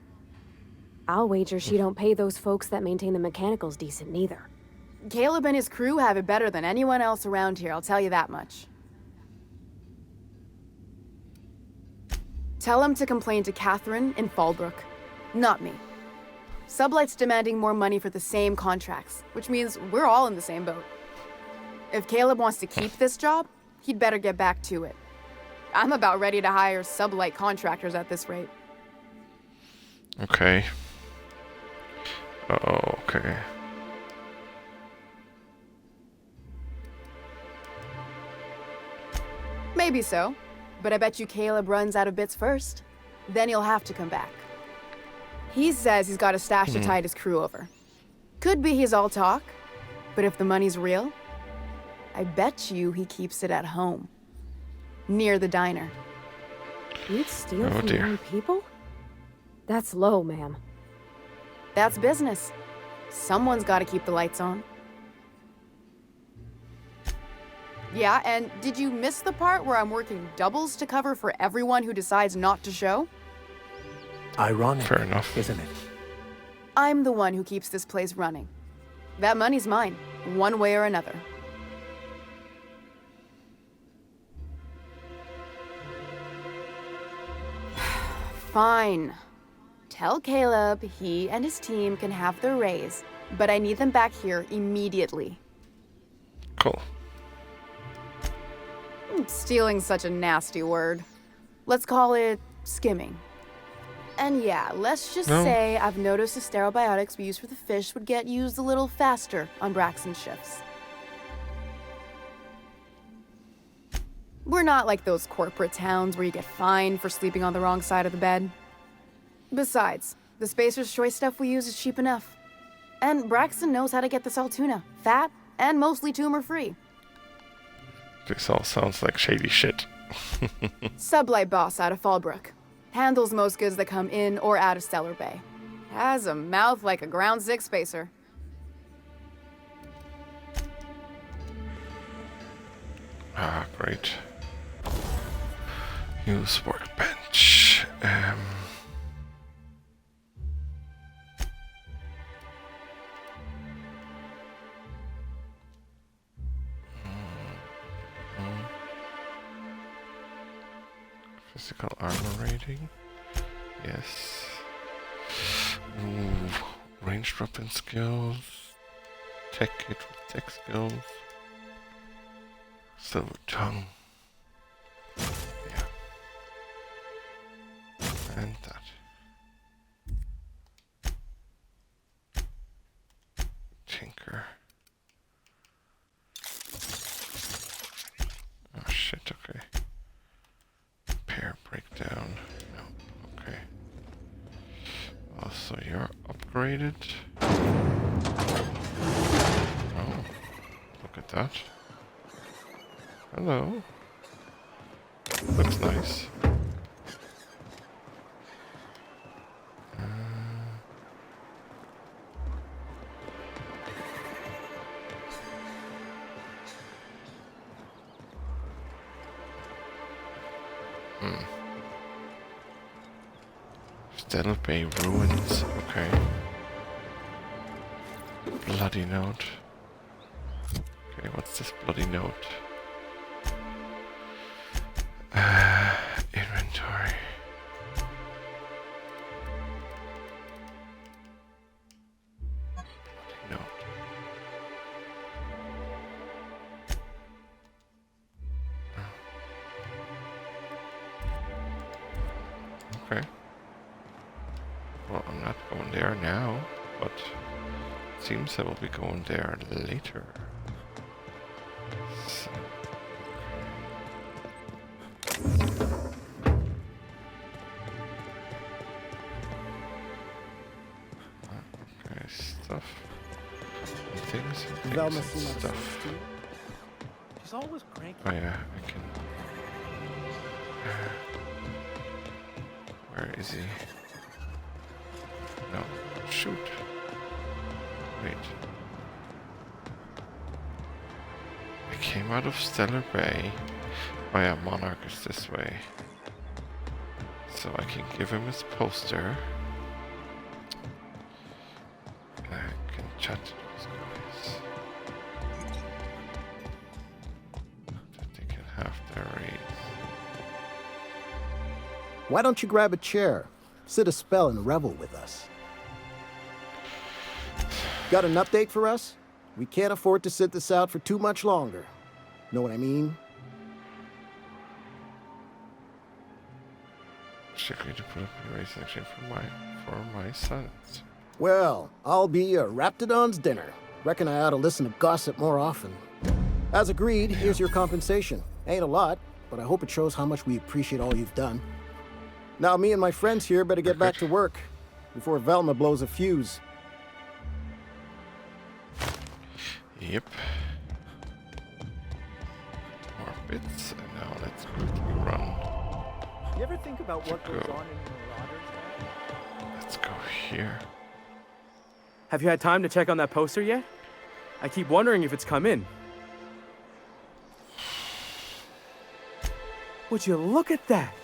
I'll wager she don't pay those folks that maintain the mechanicals decent neither. Caleb and his crew have it better than anyone else around here, I'll tell you that much. Tell him to complain to Catherine in Fallbrook, not me. Sublight's demanding more money for the same contracts, which means we're all in the same boat. If Caleb wants to keep this job, he'd better get back to it. I'm about ready to hire Sublight contractors at this rate. Okay. Oh, okay. Maybe so, but I bet you Caleb runs out of bits first. Then he'll have to come back. He says he's got a stash to tide his crew over. Could be he's all talk, but if the money's real, I bet you he keeps it at home. Near the diner. You'd steal from your own people? That's low, ma'am. That's business. Someone's got to keep the lights on. Yeah, and did you miss the part where I'm working doubles to cover for everyone who decides not to show? Ironic, fair enough, isn't it? I'm the one who keeps this place running. That money's mine, one way or another. Fine. Tell Caleb he and his team can have their raise, but I need them back here immediately. Cool. Stealing's such a nasty word. Let's call it skimming. And yeah, let's just say I've noticed the sterile biotics we use for the fish would get used a little faster on Braxton shifts. We're not like those corporate towns where you get fined for sleeping on the wrong side of the bed. Besides, the Spacer's Choice stuff we use is cheap enough. And Braxton knows how to get this all tuna, fat, and mostly tumor-free. This all sounds like shady shit. Sublight boss out of Fallbrook. Handles most goods that come in or out of Stellar Bay. Has a mouth like a Ground 6 spacer. Ah, great. Use workbench. Physical armor rating. Yes. Ooh, ranged weapon skills. Tech kit with tech skills. Silver tongue. Yeah. And that. Tinker. Oh shit, upgraded. Oh, look at that. Hello. Looks nice. Stellar Bay ruins. Okay. Bloody note. Okay, what's this bloody note? Inventory. Bloody note. Okay. Well, I'm not going there now, but it seems I will be going there later. So. Okay, stuff. And things and stuff. She's always cranky. Oh yeah, I can... where is he? No, shoot. Wait. I came out of Stellar Bay. Oh yeah, Monarch is this way. So I can give him his poster. I can chat to those guys. That they can have their raise. Why don't you grab a chair, sit a spell, and revel with us? Got an update for us? We can't afford to sit this out for too much longer. Know what I mean? Strictly to put up a race section for my sons. Well, I'll be a Raptidon's dinner. Reckon I ought to listen to gossip more often. As agreed, here's your compensation. Ain't a lot, but I hope it shows how much we appreciate all you've done. Now me and my friends here better get back to work before Velma blows a fuse. Yep. More bits, and now let's quickly run. You ever think about what goes on in Marauders? Let's go here. Have you had time to check on that poster yet? I keep wondering if it's come in. Would you look at that?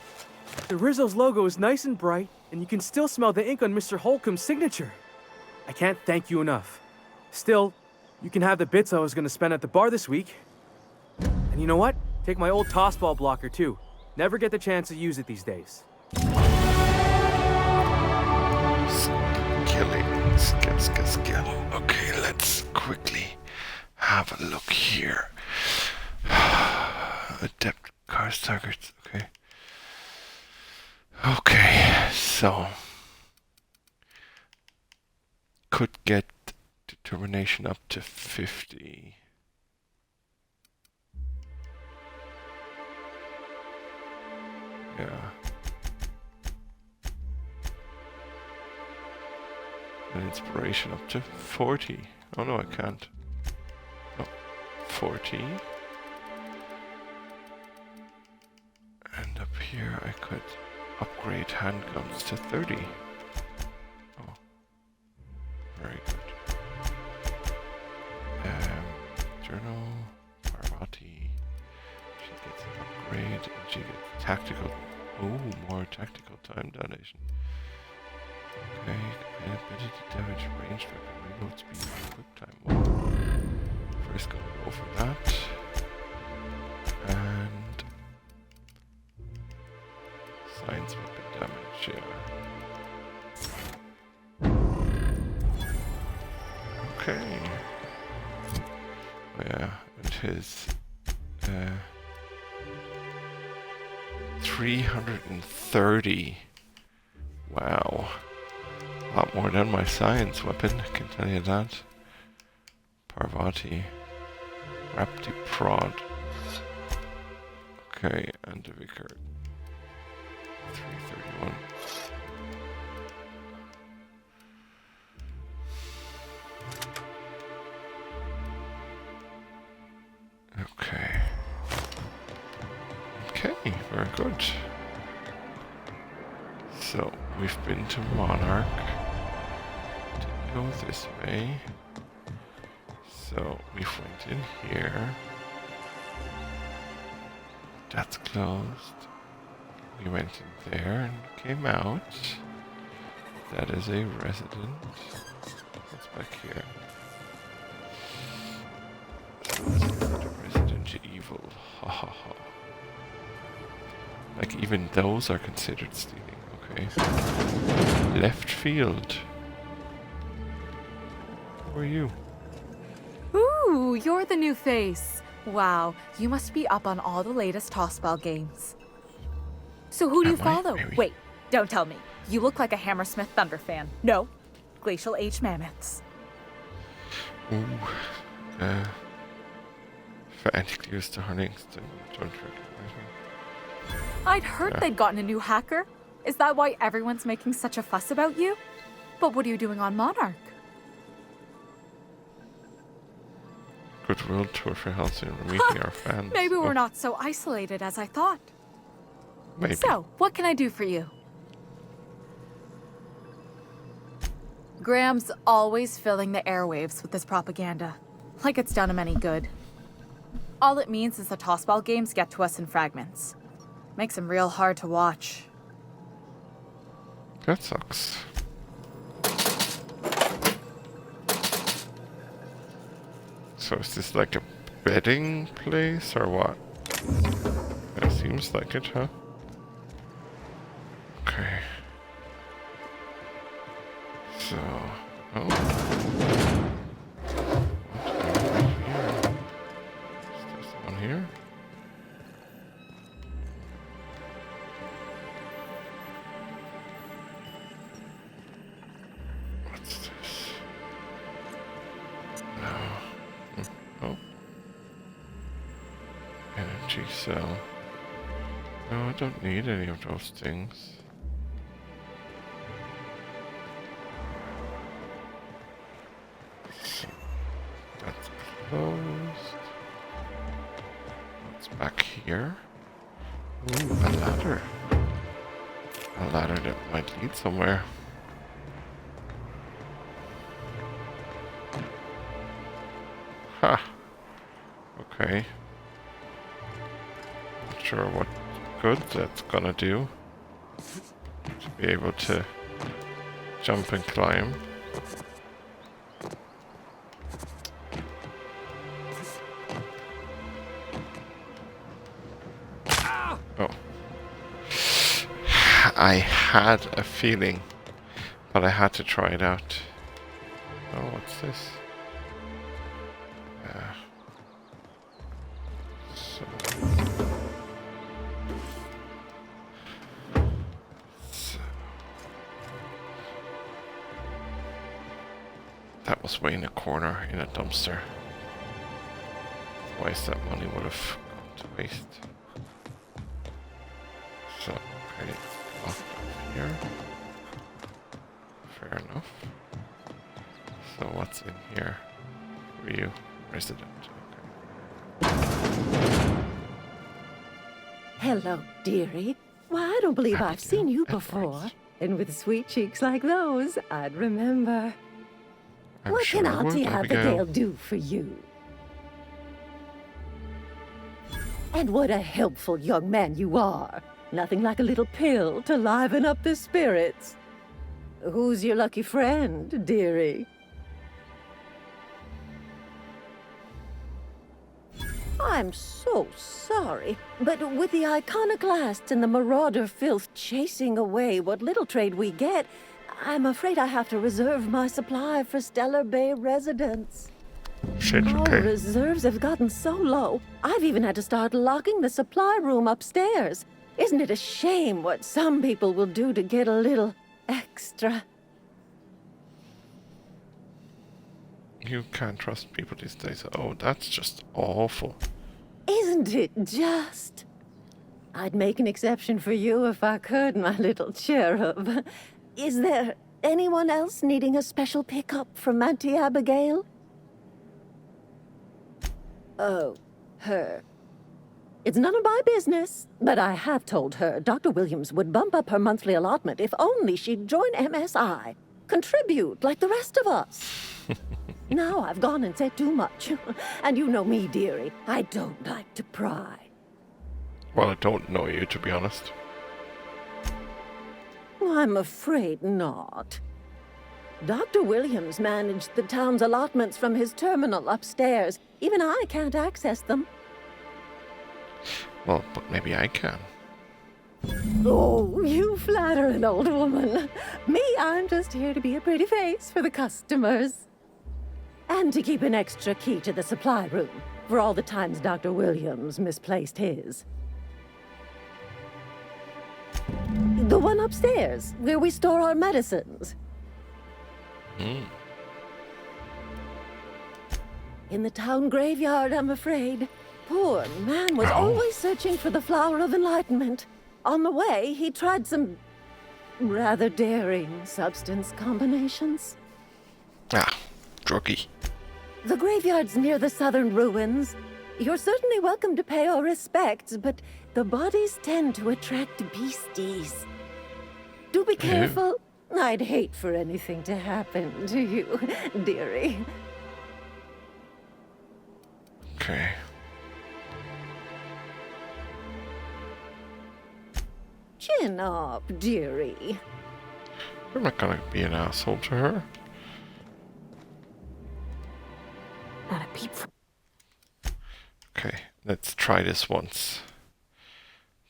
The Rizzo's logo is nice and bright, and you can still smell the ink on Mr. Holcomb's signature. I can't thank you enough. Still, you can have the bits I was going to spend at the bar this week. And you know what? Take my old tossball blocker, too. Never get the chance to use it these days. Skill. Okay, let's quickly have a look here. Adept cars targets. Okay. Okay, so could get determination up to 50. Yeah. And inspiration up to 40. Oh no, I can't. No, 40. And up here I could upgrade handguns to 30. Oh, very good. Journal, Parvati. She gets an upgrade and she gets tactical. Oh, more tactical time donation. Okay, ability to damage range weapon, reload speed, and quick time. Well, first gonna go for that. And science weapon damage, yeah. Okay. Oh yeah, and his 330. Wow. A lot more than my science weapon, I can tell you that. Parvati. Rapti Prod. Okay, and the Vicar. 331. Okay, very good. So, we've been to Monarch. Didn't go this way. So, we went in here. That's closed. We went in there and came out. That is a resident. What's back here? So this is the Resident Evil. Ha ha ha. Like even those are considered stealing. Okay. Left field. Who are you? Ooh, you're the new face. Wow, you must be up on all the latest tossball games. So who do you follow? Wait, don't tell me. You look like a Hammersmith Thunder fan. No, Glacial Age Mammoths. Ooh. Frantic used to Huntington. Don't recognize me. I'd heard they'd gotten a new hacker. Is that why everyone's making such a fuss about you? But what are you doing on Monarch? Goodwill tour for Helsinki. We're meeting our fans. Maybe we're not so isolated as I thought. Maybe. So, what can I do for you? Graham's always filling the airwaves with this propaganda. Like it's done him any good. All it means is the tossball games get to us in fragments. Makes them real hard to watch. That sucks. So is this like a betting place or what? It seems like it, huh? Okay. So, oh. What? Is there someone here? What's this? No. Oh. Energy cell. No, I don't need any of those things. So, that's closed. What's back here? Ooh, a ladder. A ladder that might lead somewhere. Ha! Okay. Not sure what good that's gonna do. To be able to jump and climb. Oh. I had a feeling, but I had to try it out. Oh, what's this? That was way in a corner in a dumpster. Otherwise that money would have gone to waste. So, okay, locked up here. Fair enough. So what's in here? For you, resident. Hello, dearie. Why, I don't believe I've seen you before. And with sweet cheeks like those, I'd remember. What can Auntie Abigail do for you? And what a helpful young man you are. Nothing like a little pill to liven up the spirits. Who's your lucky friend, dearie? I'm so sorry, but with the iconoclasts and the marauder filth chasing away what little trade we get, I'm afraid I have to reserve my supply for Stellar Bay residents. Our reserves have gotten so low, I've even had to start locking the supply room upstairs. Isn't it a shame what some people will do to get a little extra? You can't trust people these days. Oh, that's just awful. Isn't it just? I'd make an exception for you if I could, my little cherub. Is there anyone else needing a special pickup from Auntie Abigail? Oh, her. It's none of my business, but I have told her Dr. Williams would bump up her monthly allotment if only she'd join MSI. Contribute like the rest of us. Now I've gone and said too much. And you know me, dearie. I don't like to pry. Well, I don't know you, to be honest. I'm afraid not. Dr. Williams managed the town's allotments from his terminal upstairs. Even I can't access them. Well, but maybe I can. Oh, you flatter an old woman. Me, I'm just here to be a pretty face for the customers. And to keep an extra key to the supply room for all the times Dr. Williams misplaced his. The one upstairs, where we store our medicines. In the town graveyard, I'm afraid. Poor man was always searching for the flower of enlightenment. On the way, he tried some rather daring substance combinations. Druggy. The graveyard's near the southern ruins. You're certainly welcome to pay our respects, but the bodies tend to attract beasties. Do be careful. I'd hate for anything to happen to you, dearie. Okay. Chin up, dearie. I'm not gonna be an asshole to her. Not a peep. Okay, let's try this once.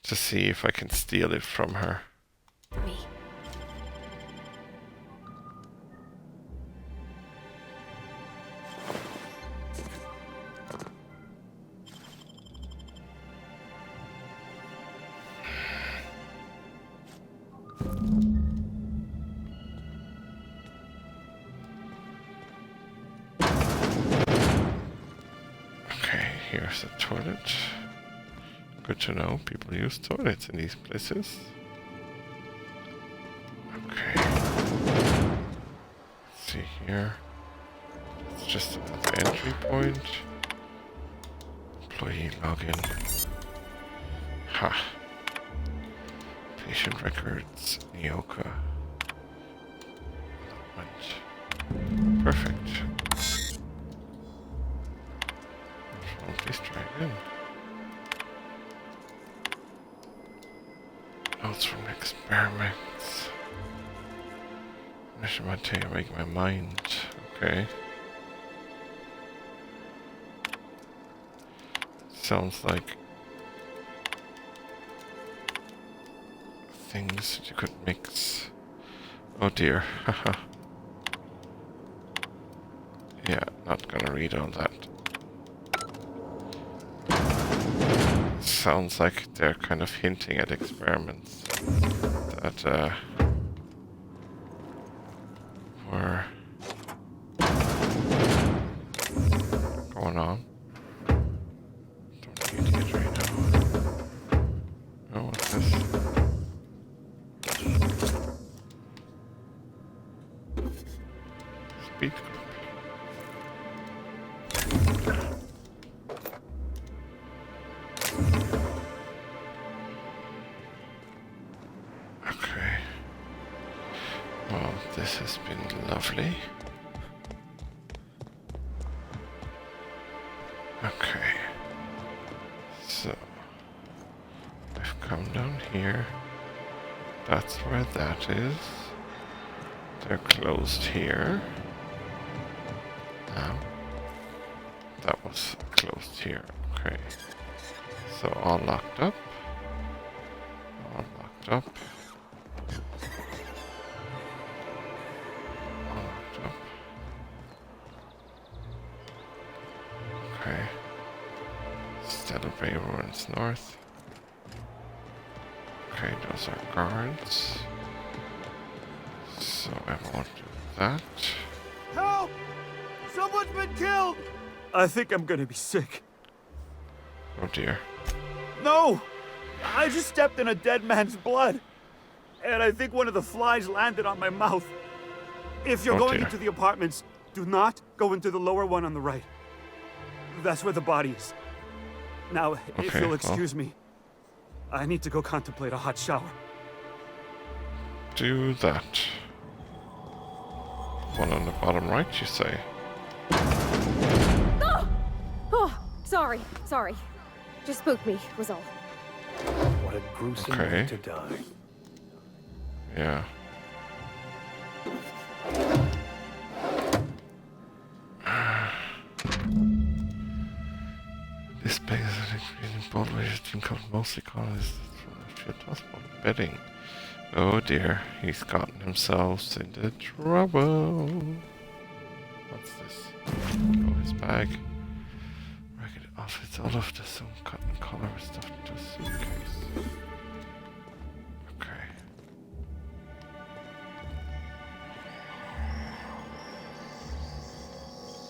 To see if I can steal it from her. Me. Here's the toilet. Good to know, people use toilets in these places. Okay. Let's see here. It's just another entry point. Employee login. Ha. Patient records, Nyoka. Perfect. Please try again. Notes from experiments. Mission material, make my mind. Okay. Sounds like things you could mix. Oh dear. Haha. Yeah, not gonna read all that. Sounds like they're kind of hinting at experiments that were going on. Don't need it right now. Oh, what's this? Speed group. This has been lovely. Okay. So, I've come down here. That's where that is. They're closed here. Now. That was closed here. Okay. So, all locked up. All locked up. Okay. Stellar Bay ruins north. Okay, those are guards. So I won't do that. Help! Someone's been killed! I think I'm gonna be sick. Oh dear. No! I just stepped in a dead man's blood. And I think one of the flies landed on my mouth. If you're going into the apartments, do not go into the lower one on the right. That's where the body is. Now, if Okay, you'll well. excuse me, I need to go contemplate a hot shower. Do that. One on the bottom right, you say? Oh, sorry. Just spooked me, was all. What a gruesome way to die. Yeah. This place is an bold way to think of mostly causes from the shit hospital bedding. Oh dear, he's gotten himself into trouble. What's this? Oh, his bag. Ragged outfits, all of the some cotton collar stuffed into a suitcase. Okay.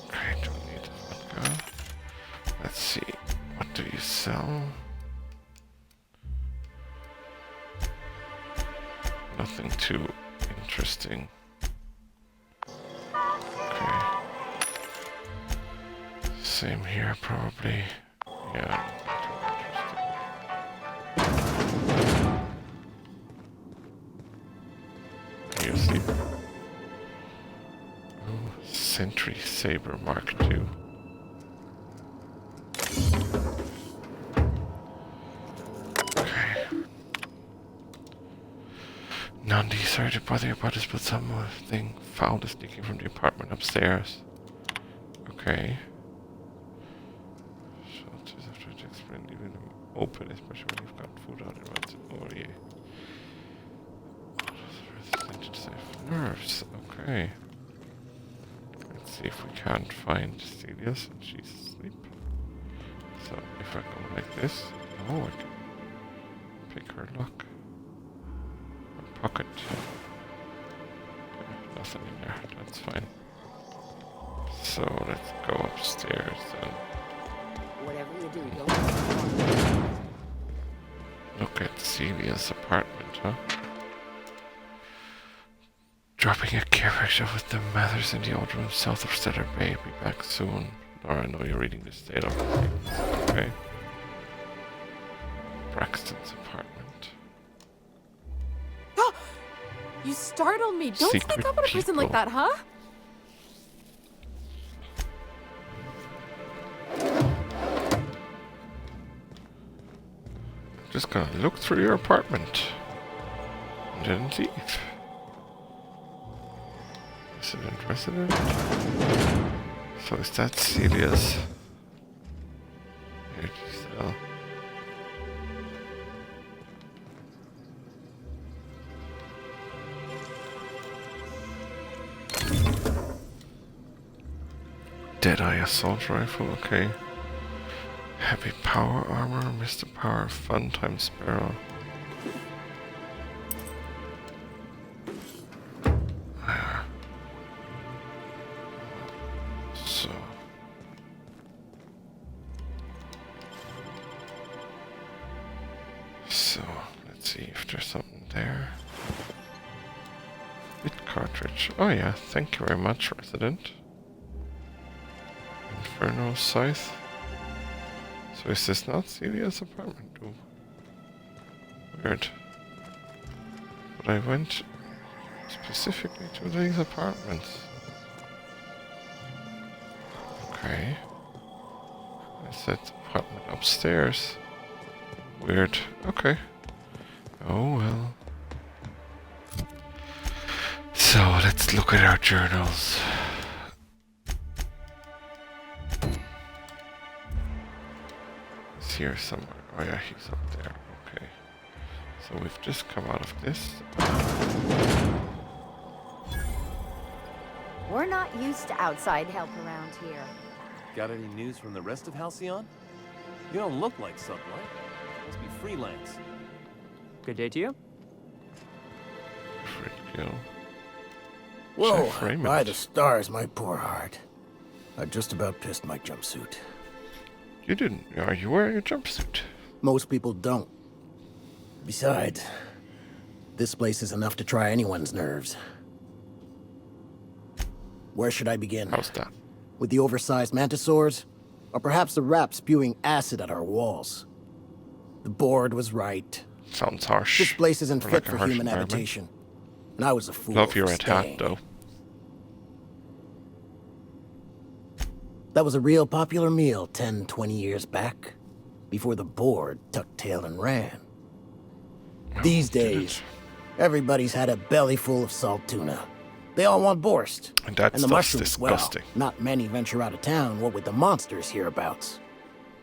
Okay, don't need vodka. Let's see. What do you sell? Nothing too interesting. Okay. Same here, probably. Yeah. You see. Oh, Sentry Saber Mark II. None sorry to bother you about this, but something foul is leaking from the apartment upstairs. Okay. So just have to explain leaving them open, especially when you've got food out and runs. Oh yeah. Nerves. Okay. Let's see if we can't find Celia since she's asleep. So if I go like this, oh, I can pick her lock. Pocket. Okay, nothing in there, that's fine. So let's go upstairs then. Whatever you do, don't Look at Celia's apartment, huh? Dropping a care package off with the Mathers in the old room south of Stellar Bay. Be back soon. Nora, I know you're reading the state of things. Okay. Braxton's apartment. You startled me. Don't Secret sneak up on a person like people. that, huh? Just gonna look through your apartment. And then leave. Resident. So is that Celia's? Here to sell. Deadeye assault rifle, okay. Heavy power armor, Mr. Power, fun time sparrow. So, let's see if there's something there. Bit cartridge. Oh yeah, thank you very much, Resident. Inferno Scythe. So is this not Celia's apartment? Ooh. Weird. But I went specifically to these apartments. Okay. I said apartment upstairs. Weird. Okay. Oh well. So let's look at our journals. He's here somewhere. Oh yeah, he's up there. Okay. So we've just come out of this. We're not used to outside help around here. Got any news from the rest of Halcyon? You don't look like Sunlight. Must be freelance. Good day to you. Fred Gill. Whoa, Chef Raymond. by the stars, my poor heart. I just about pissed my jumpsuit. You didn't. Are you wearing a jumpsuit? Most people don't. Besides, this place is enough to try anyone's nerves. Where should I begin? How's that? With the oversized mantisaurs? Or perhaps the rap spewing acid at our walls. The board was right. Sounds harsh. This place isn't For fit like a for harsh human environment. habitation. And I was a fool Love your for red hat, staying. though. That was a real popular meal 10, 20 years back. Before the board tucked tail and ran. These days, everybody's had a belly full of salt tuna. They all want borscht. And that the stuff's mushrooms, disgusting. well, not many venture out of town, what with the monsters hereabouts.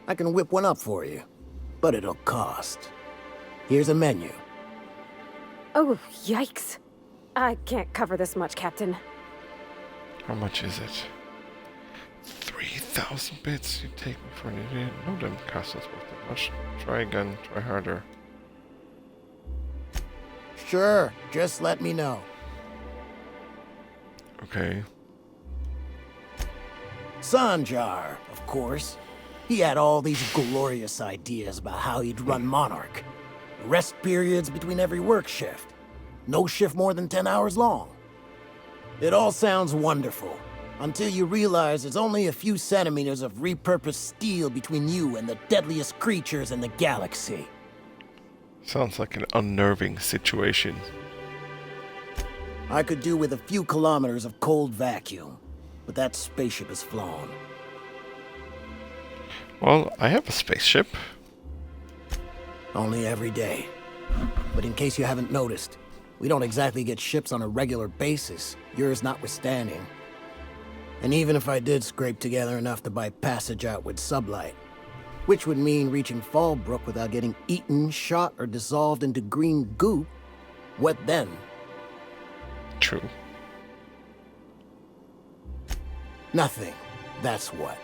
I can whip one up for you, but it'll cost. Here's a menu. Oh, yikes. I can't cover this much, Captain. How much is it? 3,000 bits. You take me for an idiot. No, them castles worth that much. Try again. Try harder. Sure, just let me know. Okay. Sanjar, of course. He had all these glorious ideas about how he'd run Monarch. Rest periods between every work shift. No shift more than 10 hours long. It all sounds wonderful, until you realize there's only a few centimeters of repurposed steel between you and the deadliest creatures in the galaxy. Sounds like an unnerving situation. I could do with a few kilometers of cold vacuum, but that spaceship is flown. Well, I have a spaceship. Only every day. But in case you haven't noticed, we don't exactly get ships on a regular basis, yours notwithstanding. And even if I did scrape together enough to buy passage out with sublight, which would mean reaching Fallbrook without getting eaten, shot, or dissolved into green goop, what then? True. Nothing. That's what.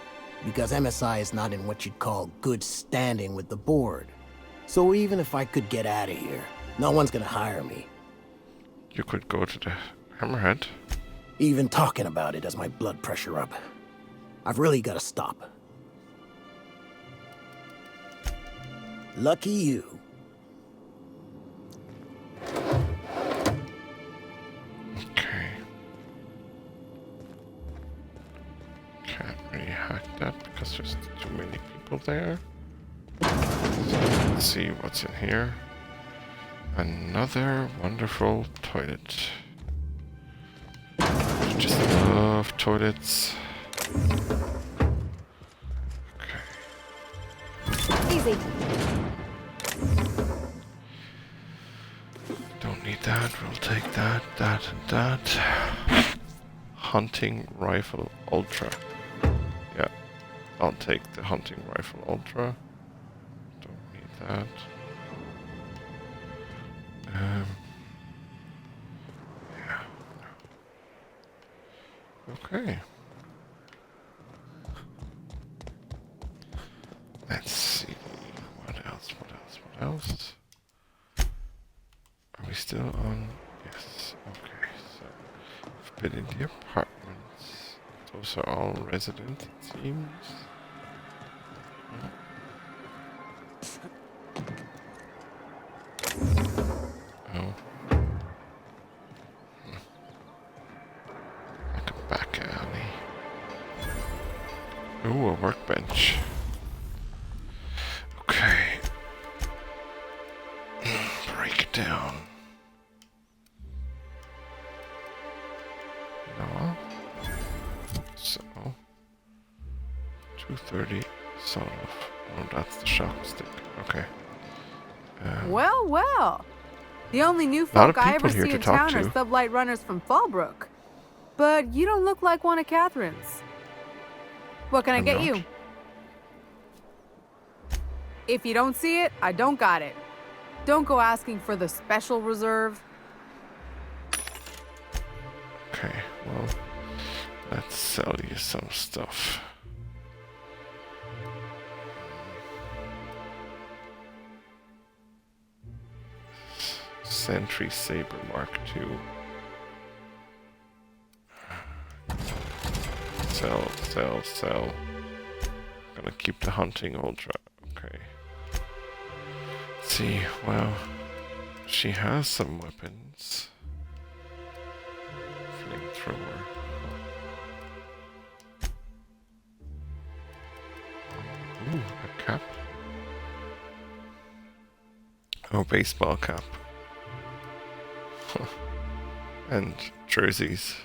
Because MSI is not in what you'd call good standing with the board. So even if I could get out of here, no one's gonna hire me. You could go to the Hammerhead. Even talking about it has my blood pressure up. I've really gotta stop. Lucky you. Okay. Can't really hack that because there's too many people there. So let's see what's in here. Another wonderful toilet. I just love toilets. Easy. Don't need that. We'll take that, that, and that. Hunting rifle ultra. Yeah, I'll take the hunting rifle ultra. Don't need that. Yeah. Okay. Let's see. What else? What else? What else? Are we still on? Yes. Okay. So we've been in the apartments. Those are all resident, it seems. Oh. Like a back alley. Ooh, a workbench. Okay. Break it down. No. So 230 sawed off. Oh, that's the shock stick. Okay. Well, well. The only new Lot of folk I people ever here see to in talk town are to. sublight runners from Fallbrook. But you don't look like one of Catherine's. What can I I'm get not. you? If you don't see it, I don't got it. Don't go asking for the special reserve. Okay, well, let's sell you some stuff. Sentry Saber Mark II. Sell, sell, sell. Gonna keep the hunting ultra. Okay. Let's see, well, she has some weapons. Flamethrower. Ooh, a cap. Oh, baseball cap. And jerseys.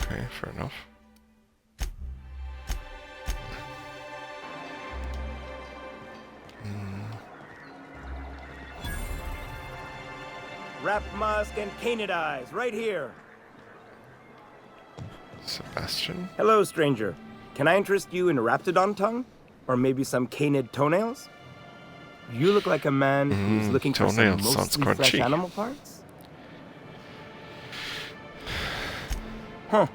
Okay, fair enough. Wrap mask and canid eyes, right here. Sebastian? Hello, stranger. Can I interest you in raptidon tongue? Or maybe some canid toenails? You look like a man who's looking for some mostly fresh animal parts? Huh.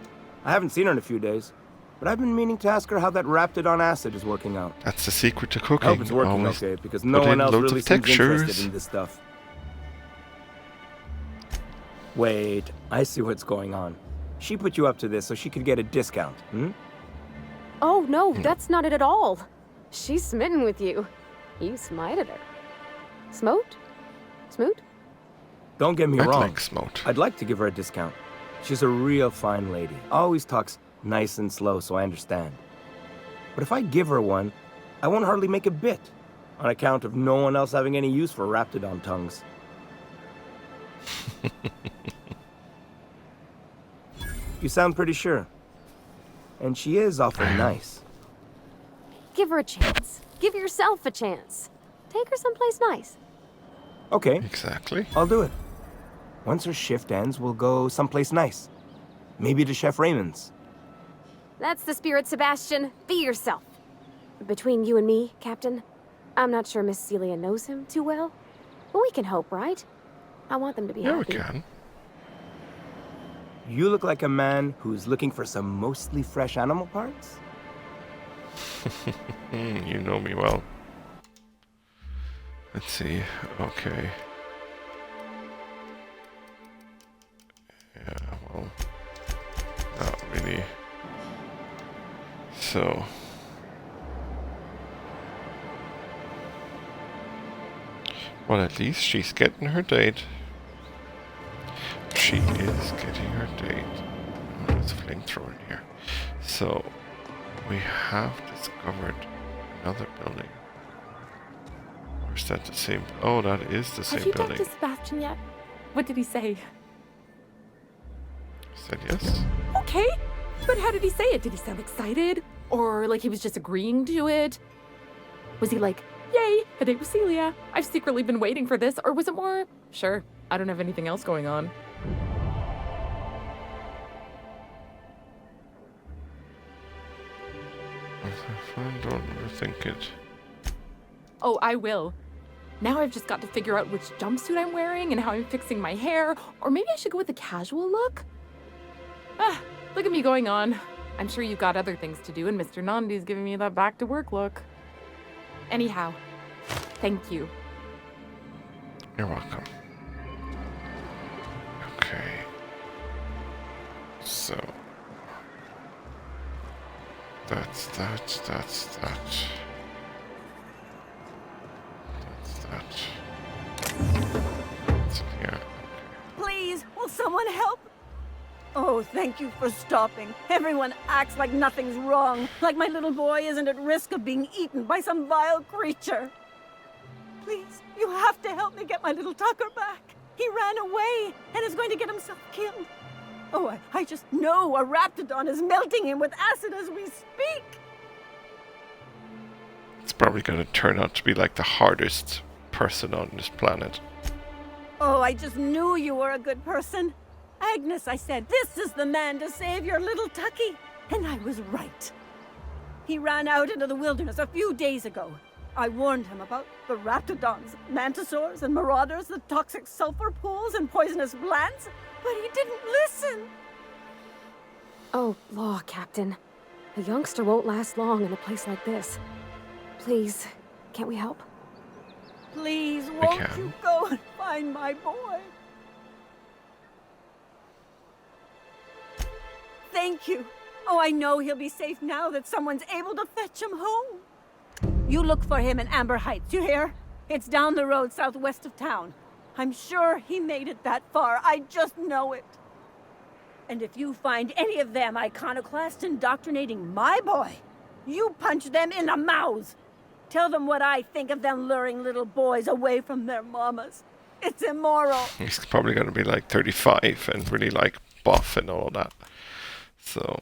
I haven't seen her in a few days. But I've been meaning to ask her how that raptidon acid is working out. That's the secret to cooking. I hope it's working Always okay, because no one else really seems interested in this stuff. Wait, I see what's going on. She put you up to this so she could get a discount, hmm? Oh, no, that's not it at all. She's smitten with you. You smited her. Smote? Smoot? Don't get me wrong. Like smote. I'd like to give her a discount. She's a real fine lady. Always talks nice and slow, so I understand. But if I give her one, I won't hardly make a bit, on account of no one else having any use for raptidon tongues. You sound pretty sure. And she is awful nice. Give her a chance. Give yourself a chance. Take her someplace nice. Okay. Exactly. I'll do it. Once her shift ends, we'll go someplace nice. Maybe to Chef Raymond's. That's the spirit, Sebastian. Be yourself. Between you and me, Captain, I'm not sure Miss Celia knows him too well. But we can hope, right? I want them to be happy. Yeah, we can. You look like a man who's looking for some mostly fresh animal parts? You know me well. Let's see. Okay. Yeah, well, not really. So. Well, at least she's getting her date. She is getting her date. Oh, there's a flamethrower in here. So, we have discovered another building. Or is that the same? Oh, that is the same building. Have you talked to Sebastian yet? What did he say? Said yes. Okay, but how did he say it? Did he sound excited? Or like he was just agreeing to it? Was he like, yay, a date with Celia. I've secretly been waiting for this. Or was it more, sure, I don't have anything else going on. I don't overthink it. Oh, I will. Now I've just got to figure out which jumpsuit I'm wearing and how I'm fixing my hair. Or maybe I should go with a casual look? Ah, look at me going on. I'm sure you've got other things to do, and Mr. Nandi's giving me that back-to-work look. Anyhow, thank you. You're welcome. Okay. So. That's that. That's that. It's in here. Please, will someone help? Oh, thank you for stopping. Everyone acts like nothing's wrong, like my little boy isn't at risk of being eaten by some vile creature. Please, you have to help me get my little Tucker back. He ran away and is going to get himself killed. Oh, I just know a raptidon is melting him with acid as we speak. It's probably going to turn out to be like the hardest person on this planet. Oh, I just knew you were a good person. Agnes, I said, this is the man to save your little Tucky. And I was right. He ran out into the wilderness a few days ago. I warned him about the raptidons, mantisaurs, and marauders, the toxic sulfur pools, and poisonous plants, but he didn't listen. Oh, law, Captain. A youngster won't last long in a place like this. Please, can't we help? Please, won't you go and find my boy? Thank you. Oh, I know he'll be safe now that someone's able to fetch him home. You look for him in Amber Heights, you hear? It's down the road southwest of town. I'm sure he made it that far. I just know it. And if you find any of them iconoclasts indoctrinating my boy, you punch them in the mouths. Tell them what I think of them luring little boys away from their mamas. It's immoral. He's probably going to be like 35 and really like buff and all of that. So...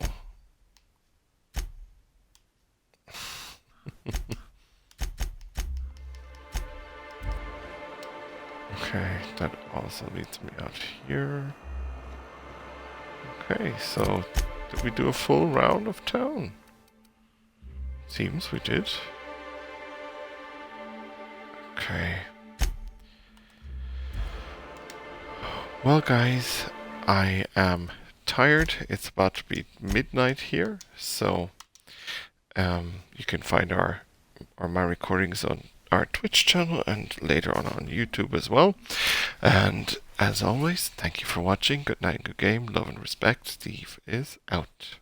Okay, that also leads me out here. Okay, so did we do a full round of town? Seems we did. Okay. Well guys, I am tired. It's about to be midnight here, so you can find my recordings on our Twitch channel and later on YouTube as well. And as always, thank you for watching. Good night and good game. Love and respect. Steve is out.